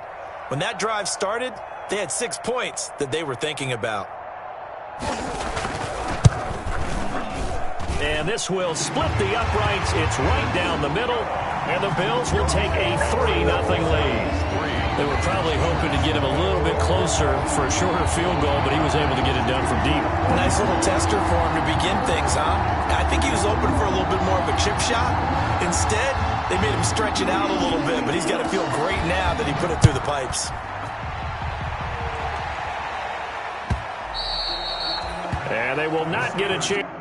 D: When that drive started, they had 6 points that they were thinking about.
A: And this will split the uprights. It's right down the middle, and the Bills will take a 3-0 lead. They were probably hoping to get him a little bit closer for a shorter field goal, but he was able to get it done from deep.
D: Nice little tester for him to begin things, huh? I think he was open for a little bit more of a chip shot. Instead, they made him stretch it out a little bit, but he's got to feel great now that he put it through the pipes.
A: And they will not get a chance.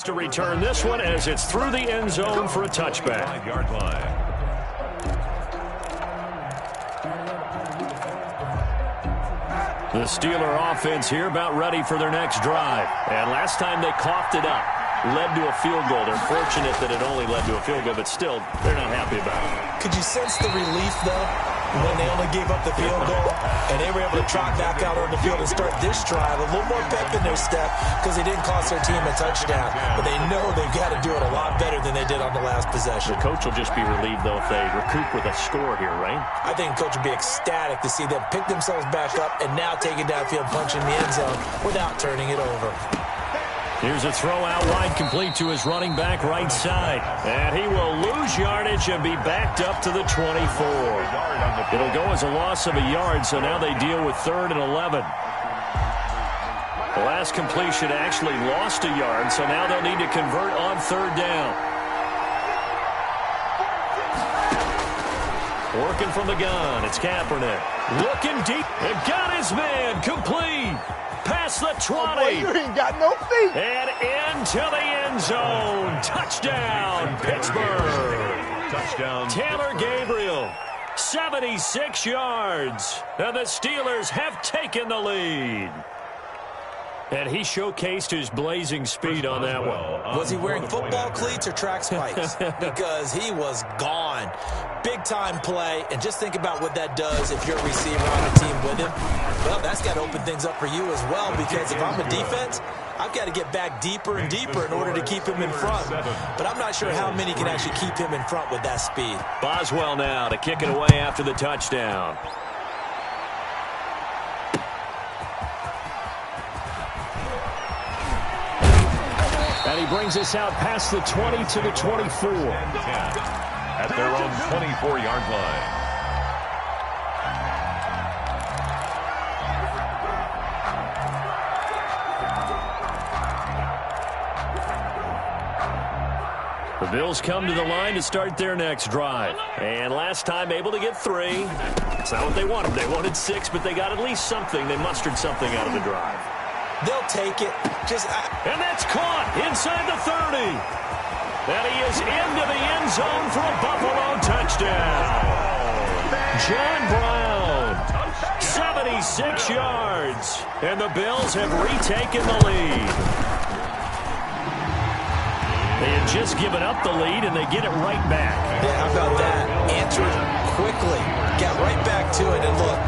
A: To return this one as it's through the end zone for a touchback.
C: 5-yard line.
A: The Steeler offense here about ready for their next drive. And last time they coughed it up, led to a field goal. They're fortunate that it only led to a field goal, but still, they're not happy about it.
B: Could you sense the relief, though, when they only gave up the field goal and they were able to trot back out on the field and start this drive? A little more pep in their step because they didn't cost their team a touchdown. But they know they've got to do it a lot better than they did on the last possession.
A: The coach will just be relieved, though, if they recoup with a score here, right?
B: I think the coach will be ecstatic to see them pick themselves back up and now take it downfield, punching the end zone without turning it over.
A: Here's a throw out wide, complete to his running back right side. And he will lose yardage and be backed up to the 24. It'll go as a loss of a yard, so now they deal with 3rd and 11. The last completion actually lost a yard, so now they'll need to convert on 3rd down. Working from the gun, it's Kaepernick. Looking deep, and got his man, complete. Past the 20.
E: Oh boy, you ain't got no feet.
A: And into the end zone. Touchdown, Pittsburgh.
C: Touchdown.
A: Taylor Gabriel, 76 yards. And the Steelers have taken the lead. And he showcased his blazing speed on that one.
B: Was he wearing football cleats or track spikes? Because he was gone. Big-time play, and just think about what that does if you're a receiver on the team with him. Well, that's got to open things up for you as well, because if I'm a defense, I've got to get back deeper and deeper in order to keep him in front. But I'm not sure how many can actually keep him in front with that speed.
A: Boswell now to kick it away after the touchdown. And he brings us out past the 20 to the 24.
C: At their own 24-yard line.
A: The Bills come to the line to start their next drive. And last time able to get 3. It's not what they wanted. They wanted 6, but they got at least something. They mustered something out of the drive.
B: They'll take it.
A: And that's caught inside the 30. And he is into the end zone for a Buffalo touchdown. John Brown, 76 yards. And the Bills have retaken the lead. They had just given up the lead, and they get it right back.
B: Yeah, how about that? Answer it quickly. Got right back to it. And look,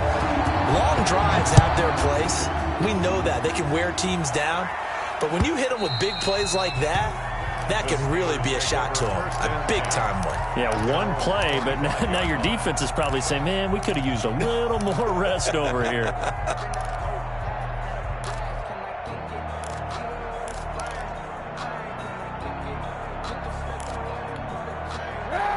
B: long drives have their place. We know that. They can wear teams down. But when you hit them with big plays like that, that can really be a shot to them. A big-time one.
A: Yeah, one play, but now your defense is probably saying, man, we could have used a little more rest over here.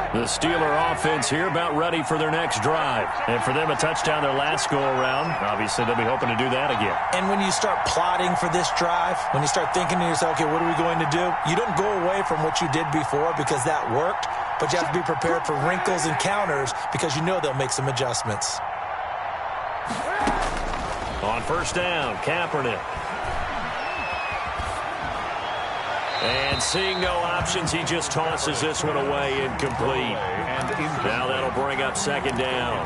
A: The Steeler offense here about ready for their next drive. And for them, a touchdown their last go-around. Obviously, they'll be hoping to do that again.
B: And when you start plotting for this drive, when you start thinking to yourself, okay, what are we going to do? You don't go away from what you did before because that worked, but you have to be prepared for wrinkles and counters because you know they'll make some adjustments.
A: On first down, Kaepernick. And seeing no options, he just tosses this one away incomplete. Now that'll bring up second down.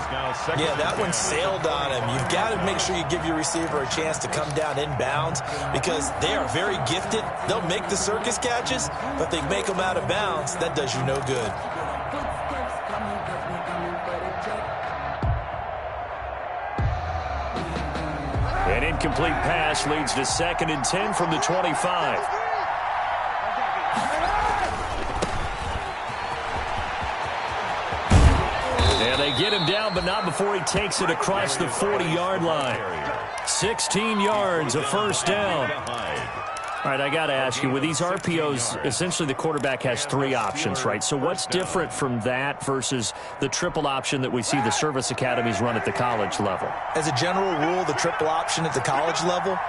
B: Yeah, that one sailed on him. You've got to make sure you give your receiver a chance to come down inbounds because they are very gifted. They'll make the circus catches, but they make them out of bounds. That does you no good.
A: An incomplete pass leads to 2nd and 10 from the 25. And they get him down, but not before he takes it across the 40-yard line. 16 yards, a first down. All right, I got to ask you, with these RPOs, essentially the quarterback has 3 options, right? So what's different from that versus the triple option that we see the service academies run at the college level?
B: As a general rule, the triple option at the college level,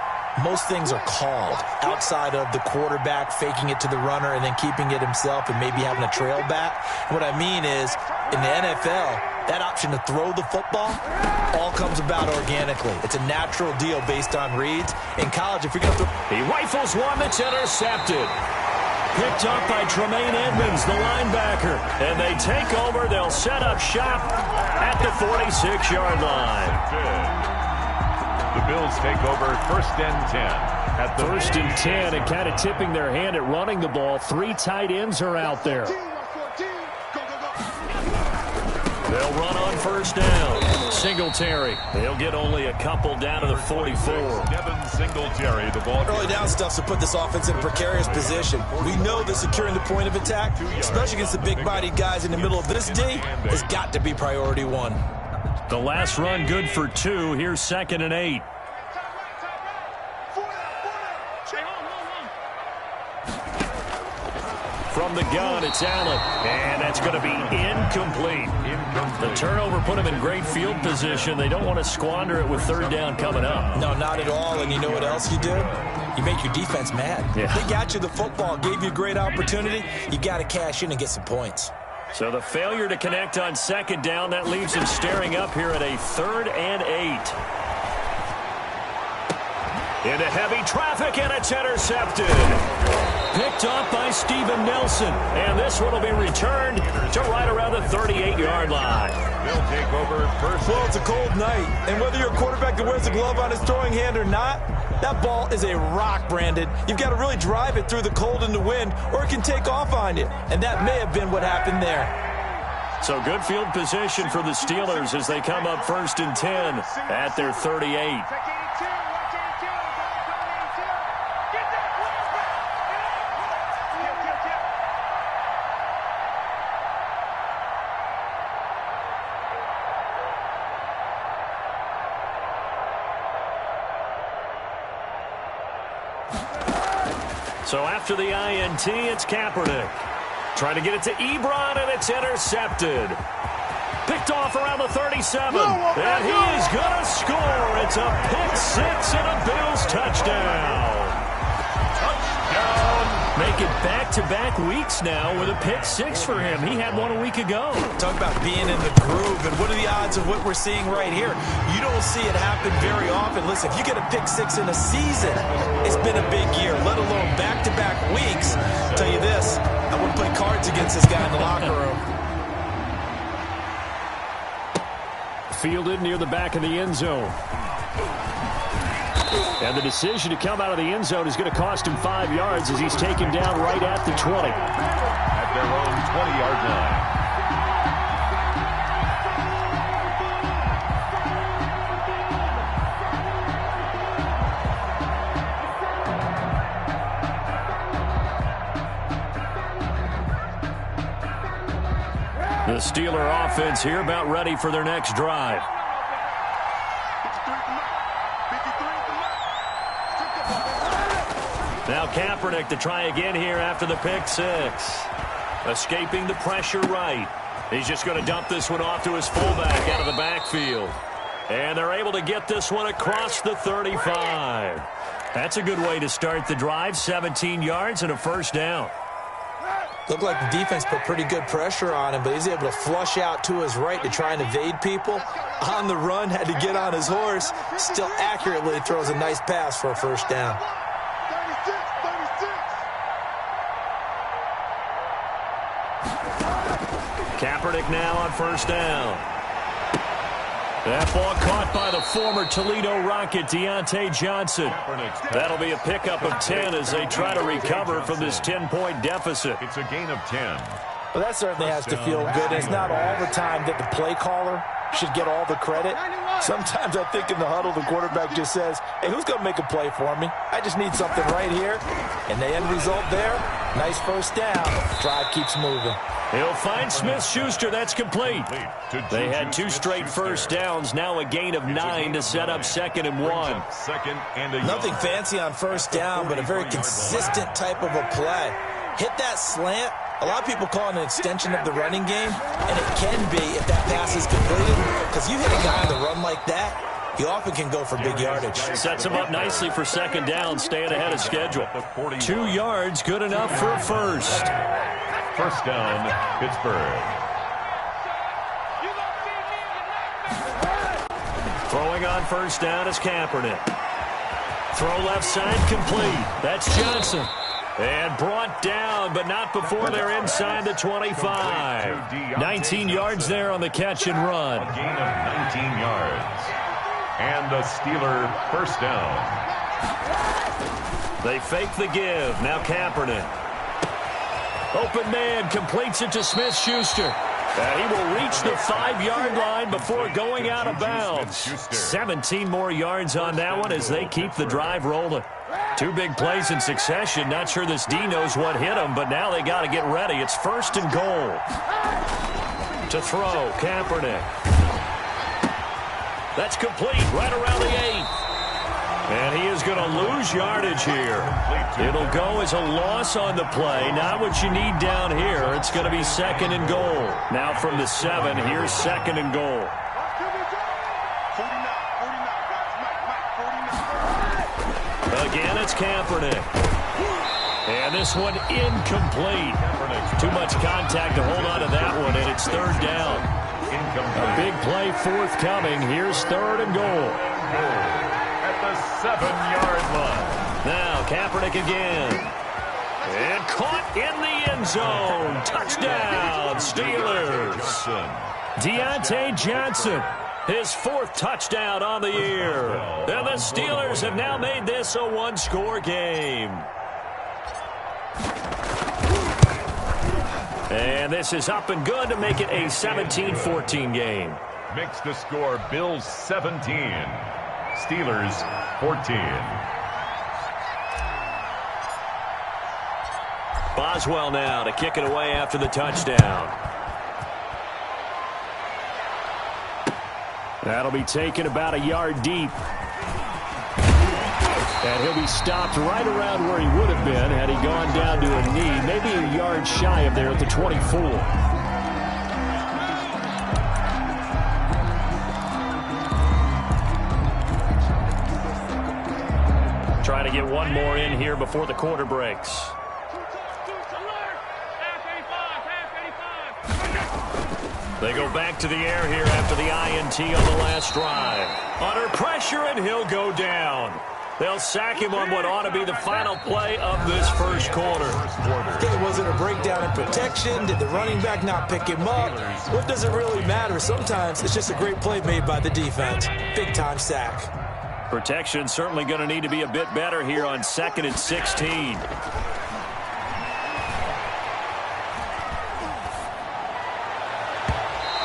B: most things are called outside of the quarterback faking it to the runner and then keeping it himself and maybe having a trail back. What I mean is, in the NFL, that option to throw the football all comes about organically. It's a natural deal based on reads. In college, if you're going to throw...
A: He rifles one that's intercepted. Picked up by Tremaine Edmonds, the linebacker. And they take over. They'll set up shop at the 46-yard line.
C: The Bills take over 1st and 10. At the
A: 1st and 10, and kind of tipping their hand at running the ball. 3 tight ends are out there. They'll run on first down. Singletary. They'll get only a couple down to the 44.
C: Devin Singletary, the ball.
B: Early down stuff to put this offense in a precarious position. We know that securing the point of attack, especially against the big-bodied guys in the middle of this D, has got to be priority 1.
A: The last run good for 2. Here's 2nd and 8. From the gun, it's Allen. And that's going to be incomplete. The turnover put him in great field position. They don't want to squander it with 3rd down coming up.
B: No, not at all. And you know what else you do? You make your defense mad.
A: Yeah.
B: They got you the football, gave you a great opportunity. You got to cash in and get some points.
A: So the failure to connect on 2nd down, that leaves him staring up here at a 3rd and 8. Into heavy traffic, and it's intercepted. Picked off by Steven Nelson. And this one will be returned to right around the 38-yard line.
C: They'll take over first.
D: Well, it's a cold night, and whether you're a quarterback that wears a glove on his throwing hand or not, that ball is a rock, Brandon. You've got to really drive it through the cold and the wind, or it can take off on you. And that may have been what happened there.
A: So good field position for the Steelers as they come up 1st and 10 at their 38. So after the INT, it's Kaepernick. Trying to get it to Ebron, and it's intercepted. Picked off around the 37. And he is going to score. It's a pick 6 and a Bills touchdown.
C: Touchdown,
A: Make it back-to-back weeks now with a pick six for him. He had one a week ago.
B: Talk about being in the groove, and what are the odds of what we're seeing right here? You don't see it happen very often. Listen, if you get a pick six in a season, it's been a big year, let alone back-to-back weeks. I'll tell you this, I wouldn't play cards against this guy in the locker room.
A: Fielded near the back of the end zone. And the decision to come out of the end zone is going to cost him 5 yards as he's taken down right at the 20.
C: At their own 20-yard line.
A: The Steeler offense here about ready for their next drive. Now Kaepernick to try again here after the pick six. Escaping the pressure right. He's just going to dump this one off to his fullback out of the backfield. And they're able to get this one across the 35. That's a good way to start the drive. 17 yards and a first down.
B: Looked like the defense put pretty good pressure on him, but he's able to flush out to his right to try and evade people. On the run, had to get on his horse. Still accurately throws a nice pass for a first down.
A: Kaepernick now on first down. That ball caught by the former Toledo Rocket, Deontay Johnson. That'll be a pickup of 10 as they try to recover from this 10-point deficit.
C: It's a gain of 10.
B: Well, that certainly has to feel good. It's not all the time that the play caller should get all the credit. Sometimes I think in the huddle, the quarterback just says, hey, who's going to make a play for me? I just need something right here. And the end result there, nice first down. Drive keeps moving.
A: He'll find Smith-Schuster. That's complete. They had 2 straight first downs. Now a gain of 9 to set up 2nd and 1.
B: Nothing fancy on first down, but a very consistent type of a play. Hit that slant. A lot of people call it an extension of the running game, and it can be if that pass is completed, because you hit a guy on the run like that, he often can go for big yardage.
A: Sets him up nicely for 2nd down, staying ahead of schedule. 2 yards, good enough for a first.
C: First down, Pittsburgh.
A: Throwing on first down is Kaepernick. Throw left side complete. That's Johnson. And brought down, but not before they're inside the 25. 19 yards there on the catch and run.
C: A gain of 19 yards. And a Steeler first down.
A: They fake the give. Now Kaepernick. Open man completes it to Smith-Schuster. And he will reach the 5-yard line before going out of bounds. 17 more yards on that one as they keep the drive rolling. 2 big plays in succession. Not sure this D knows what hit him, but now they got to get ready. It's 1st and goal. To throw, Kaepernick. That's complete right around the 8. And he is going to lose yardage here. It'll go as a loss on the play. Not what you need down here. It's going to be 2nd and goal. Now from the 7, here's 2nd and goal. Again, it's Kaepernick. And this one incomplete. Too much contact to hold on to that one, and it's 3rd down. A big play forthcoming. Here's 3rd and goal.
C: At the 7-yard line.
A: Now Kaepernick again. And caught in the end zone. Touchdown, Steelers. Deontay Johnson. His 4th touchdown on the year. And the Steelers have now made this a 1-score game. And this is up and good to make it a 17-14 game.
C: Makes the score Bills 17, Steelers 14.
A: Boswell now to kick it away after the touchdown. That'll be taken about a yard deep. And he'll be stopped right around where he would have been had he gone down to a knee, maybe a yard shy of there at the 24. Trying to get one more in here before the quarter breaks. They go back to the air here after the INT on the last drive. Under pressure, and he'll go down. They'll sack him on what ought to be the final play of this first quarter.
B: Okay, was it a breakdown in protection? Did the running back not pick him up? What does it really matter? Sometimes it's just a great play made by the defense. Big-time sack.
A: Protection certainly going to need to be a bit better here on 2nd and 16.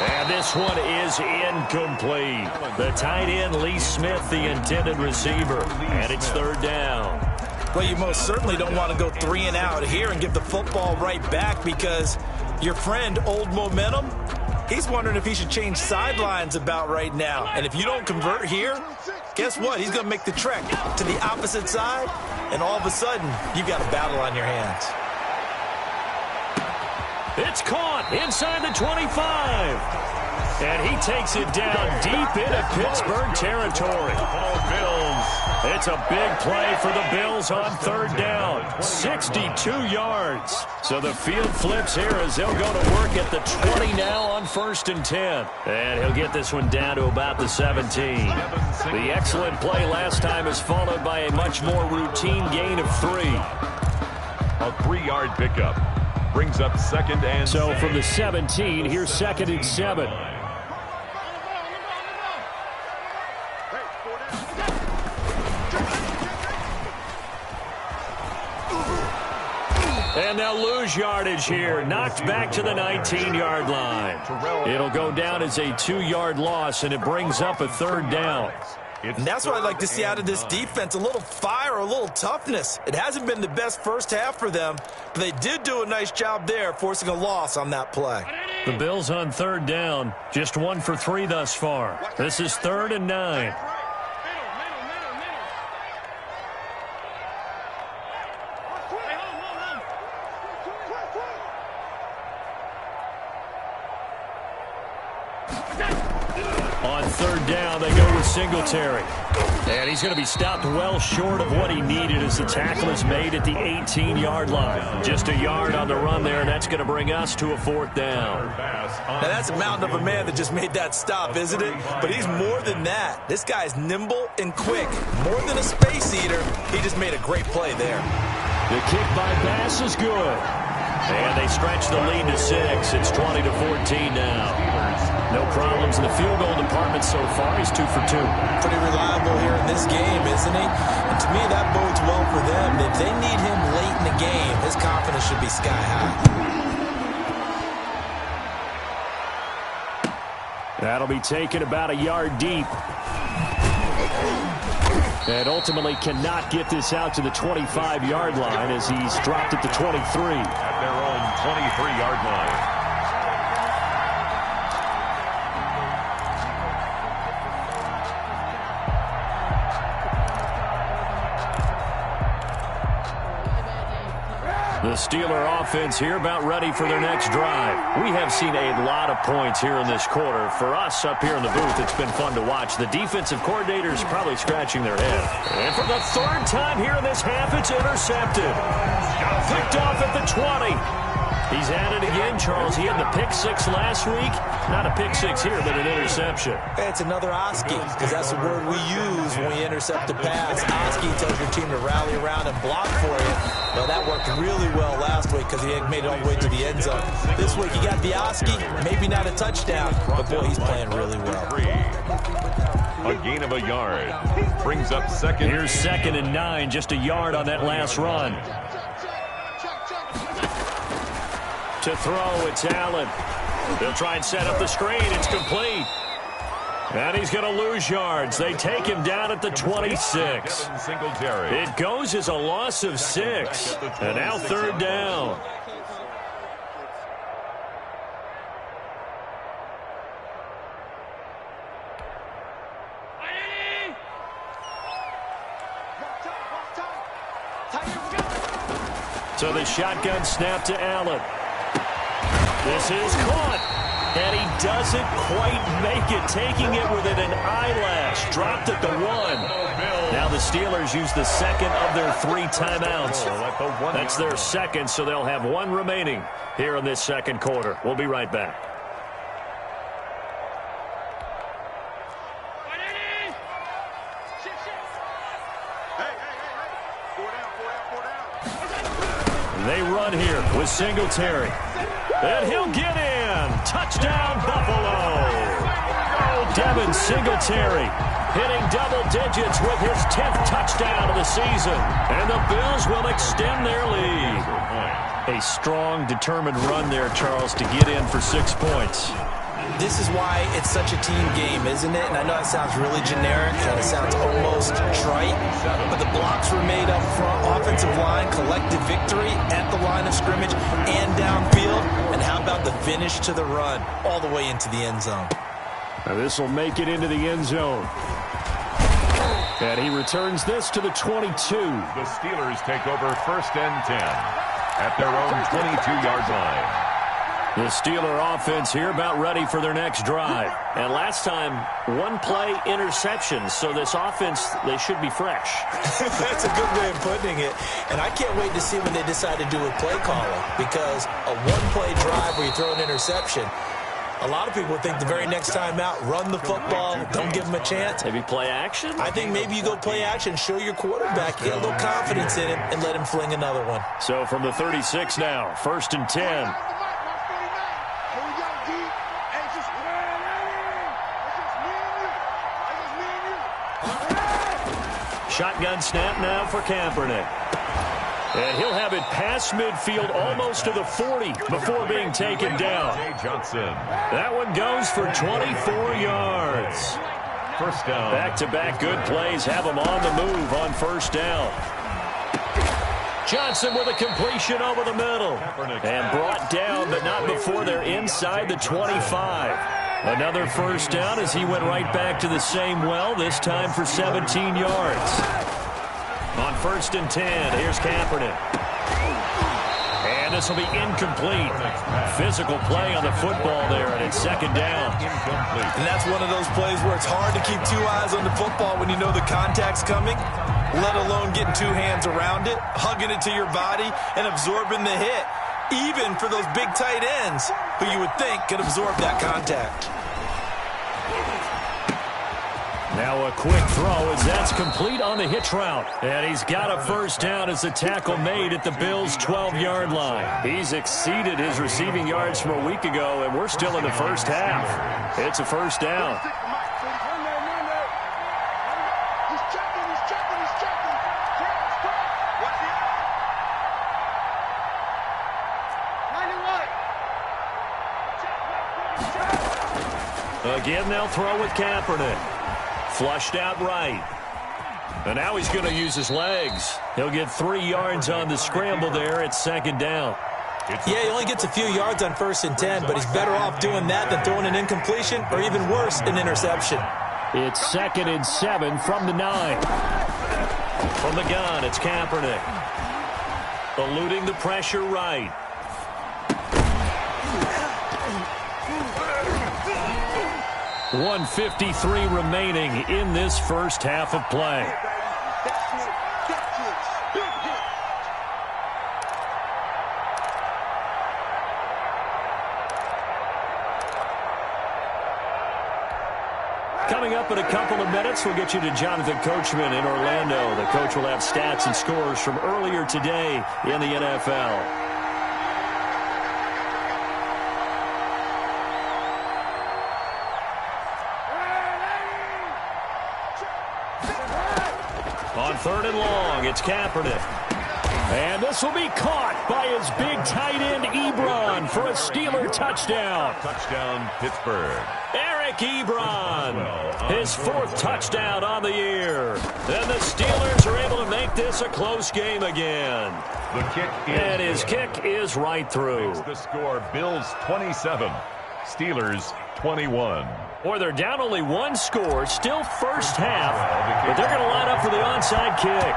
A: And this one is incomplete. The tight end, Lee Smith, the intended receiver. And it's 3rd down.
B: Well, you most certainly don't want to go 3 and out here and give the football right back because your friend, Old Momentum, he's wondering if he should change sidelines about right now. And if you don't convert here, guess what? He's going to make the trek to the opposite side, and all of a sudden, you've got a battle on your hands.
A: It's caught inside the 25. And he takes it down deep into Pittsburgh territory. It's a big play for the Bills on 3rd down. 62 yards. So the field flips here as they'll go to work at the 20 now on 1st and 10. And he'll get this one down to about the 17. The excellent play last time is followed by a much more routine gain of 3.
C: A 3-yard pickup. Brings up 2nd and 7.
A: So from the 17, here's 2nd and 7. And they'll lose yardage here. Knocked back to the 19-yard line. It'll go down as a 2-yard loss, and it brings up a 3rd down.
B: And that's what I'd like to see out of this defense, a little fire, a little toughness. It hasn't been the best first half for them, but they did do a nice job there, forcing a loss on that play.
A: The Bills on 3rd down, just 1 for 3 thus far. This is 3rd and 9. On 3rd down, they go with Singletary. And he's going to be stopped well short of what he needed as the tackle is made at the 18-yard line. Just a yard on the run there, and that's going to bring us to a 4th down.
B: Now, that's a mountain of a man that just made that stop, isn't it? But he's more than that. This guy's nimble and quick. More than a space eater, he just made a great play there.
A: The kick by Bass is good. And they stretch the lead to 6. It's 20-14 now. No problems in the field goal department so far. He's 2 for 2.
B: Pretty reliable here in this game, isn't he? And to me, that bodes well for them. If they need him late in the game, his confidence should be sky high.
A: That'll be taken about a yard deep. And ultimately cannot get this out to the 25-yard line as he's dropped at the 23.
C: At their own 23-yard line.
A: The Steeler offense here about ready for their next drive. We have seen a lot of points here in this quarter. For us up here in the booth, it's been fun to watch. The defensive coordinators probably scratching their head. And for the 3rd time here in this half, it's intercepted. Picked off at the 20. He's at it again, Charles. He had the pick 6 last week. Not a pick 6 here, but an interception.
B: It's another Oski, because that's the word we use when we intercept a pass. Oski tells your team to rally around and block for you. Well, that worked really well last week because he made it all the way to the end zone. This week, you got the Oski, maybe not a touchdown, but boy, he's playing really well.
C: A gain of a yard. Brings up 2nd.
A: Here's 2nd and 9, just a yard on that last run. To throw, it's Allen. They'll try and set up the screen. It's complete. And he's going to lose yards. They take him down at the 26. It goes as a loss of 6. And now 3rd down. So the shotgun snap to Allen. This is caught. And he doesn't quite make it, taking it within an eyelash. Dropped at the 1. Now the Steelers use the 2nd of their 3 timeouts. That's their 2nd, so they'll have 1 remaining here in this 2nd quarter. We'll be right back. They run here with Singletary. And he'll get in. Touchdown, Buffalo. Devin Singletary hitting double digits with his 10th touchdown of the season. And the Bills will extend their lead. A strong, determined run there, Charles, to get in for 6 points.
B: This is why it's such a team game, isn't it? And I know it sounds really generic and it sounds almost trite, but the blocks were made up front, offensive line, collective victory at the line of scrimmage and downfield. And how about the finish to the run all the way into the end zone?
A: Now this will make it into the end zone. And he returns this to the 22.
C: The Steelers take over 1st and 10 at their own 22-yard line.
A: The Steeler offense here about ready for their next drive. And last time, one-play interception. So this offense, they should be fresh.
B: That's a good way of putting it. And I can't wait to see when they decide to do a play calling. Because a one-play drive where you throw an interception, a lot of people think the very next time out, run the football, don't give them a chance.
A: Maybe play action?
B: I think maybe you go play action, show your quarterback, get a little confidence in him, and let him fling another one.
A: So from the 36 now, 1st and 10. Shotgun snap now for Kaepernick. And he'll have it past midfield almost to the 40 before being taken down.
C: Johnson.
A: That one goes for 24 yards.
C: 1st down.
A: Back-to-back good plays have them on the move on 1st down. Johnson with a completion over the middle. And brought down, but not before they're inside the 25. Another 1st down as he went right back to the same well, this time for 17 yards. On 1st and 10, here's Kaepernick. And this will be incomplete. Physical play on the football there, and it's 2nd down.
D: And that's one of those plays where it's hard to keep 2 eyes on the football when you know the contact's coming, let alone getting 2 hands around it, hugging it to your body, and absorbing the hit. Even for those big tight ends who you would think could absorb that contact.
A: Now a quick throw as that's complete on the hitch route. And he's got a 1st down as the tackle made at the Bills' 12-yard line. He's exceeded his receiving yards from a week ago, and we're still in the 1st half. It's a 1st down. Again, they'll throw with Kaepernick. Flushed out right. And now he's going to use his legs. He'll get 3 yards on the scramble there at 2nd down.
B: Yeah, he only gets a few yards on 1st and 10, but he's better off doing that than throwing an incompletion or even worse, an interception.
A: It's 2nd and 7 from the 9. From the gun, it's Kaepernick. Eluding the pressure right. .153 remaining in this 1st half of play. Coming up in a couple of minutes, we'll get you to Jonathan Coachman in Orlando. The coach will have stats and scores from earlier today in the NFL. On 3rd and long, it's Kaepernick. And this will be caught by his big tight end, Ebron, for a Steeler touchdown.
C: Touchdown, Pittsburgh.
A: Eric Ebron, his 4th touchdown on the year. And the Steelers are able to make this a close game again.
C: The kick is
A: and his kick is right through.
C: Makes the score, Bills 27, Steelers 21.
A: Boy, they're down only 1 score, still 1st half, but they're going to line up for the onside kick.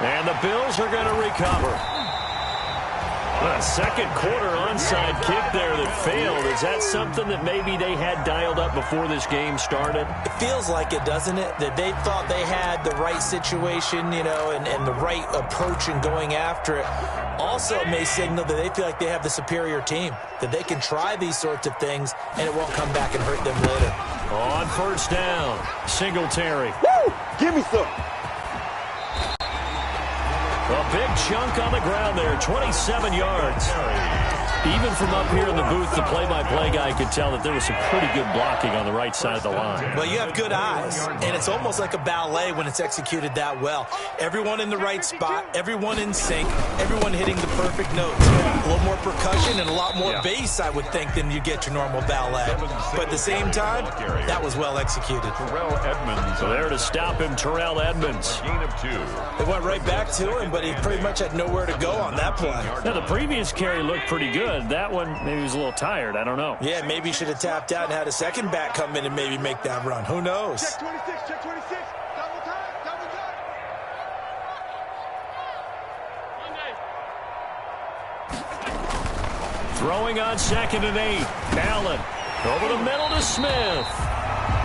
A: And the Bills are going to recover. A 2nd quarter onside kick there that failed. Is that something that maybe they had dialed up before this game started?
B: It feels like it, doesn't it? That they thought they had the right situation, you know, and the right approach in going after it. Also may signal that they feel like they have the superior team, that they can try these sorts of things and it won't come back and hurt them later.
A: On 1st down, Singletary.
E: Woo! Give me some.
A: A big chunk on the ground there, 27 yards. Even from up here in the booth, the play-by-play guy could tell that there was some pretty good blocking on the right side of the line.
B: Well, you have good eyes, and it's almost like a ballet when it's executed that well. Everyone in the right spot, everyone in sync, everyone hitting the perfect notes. A little more percussion and a lot more bass, I would think, than you get your normal ballet. But at the same time, that was well executed.
C: Terrell Edmunds.
A: So there to stop him, Terrell Edmunds.
C: Gain of 2.
B: They went right back to him, but he pretty much had nowhere to go on that play.
A: Now, the previous carry looked pretty good. That one, maybe he was a little tired. I don't know.
B: Yeah, maybe he should have tapped out and had a second back come in and maybe make that run. Who knows?
E: Check 26, check 26. Double time, double time.
A: Throwing on 2nd and 8. Allen over the middle to Smith.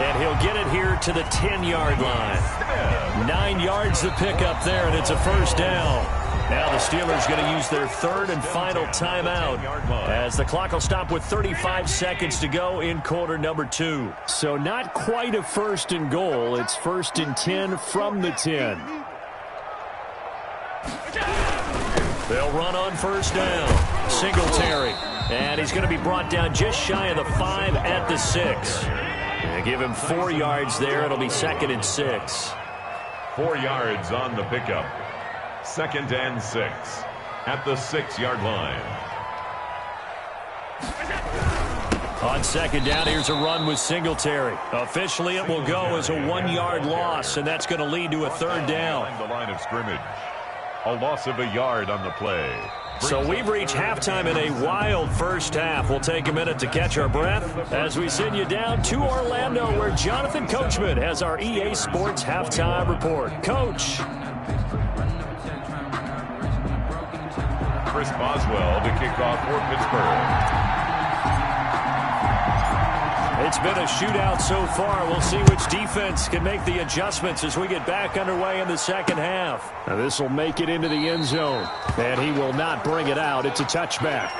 A: And he'll get it here to the 10-yard line. 9 yards to pick up there, and it's a first down. Now the Steelers going to use their 3rd and final timeout as the clock will stop with 35 seconds to go in quarter number 2. So not quite a 1st and goal. It's 1st and 10 from the 10. They'll run on 1st down. Singletary. And he's going to be brought down just shy of the 5 at the 6. They give him 4 yards there. It'll be 2nd and 6.
C: 4 yards on the pickup. 2nd and 6 at the 6-yard line.
A: On 2nd down, here's a run with Singletary. Officially, it will go as a 1-yard loss, and that's going to lead to a 3rd down.
C: The line of scrimmage. A loss of a yard on the play.
A: So we've reached halftime in a wild first half. We'll take a minute to catch our breath as we send you down to Orlando, where Jonathan Coachman has our EA Sports halftime report. Coach.
C: Chris Boswell to kick off for Pittsburgh.
A: It's been a shootout so far. We'll see which defense can make the adjustments as we get back underway in the second half. Now this will make it into the end zone, and he will not bring it out. It's a touchback.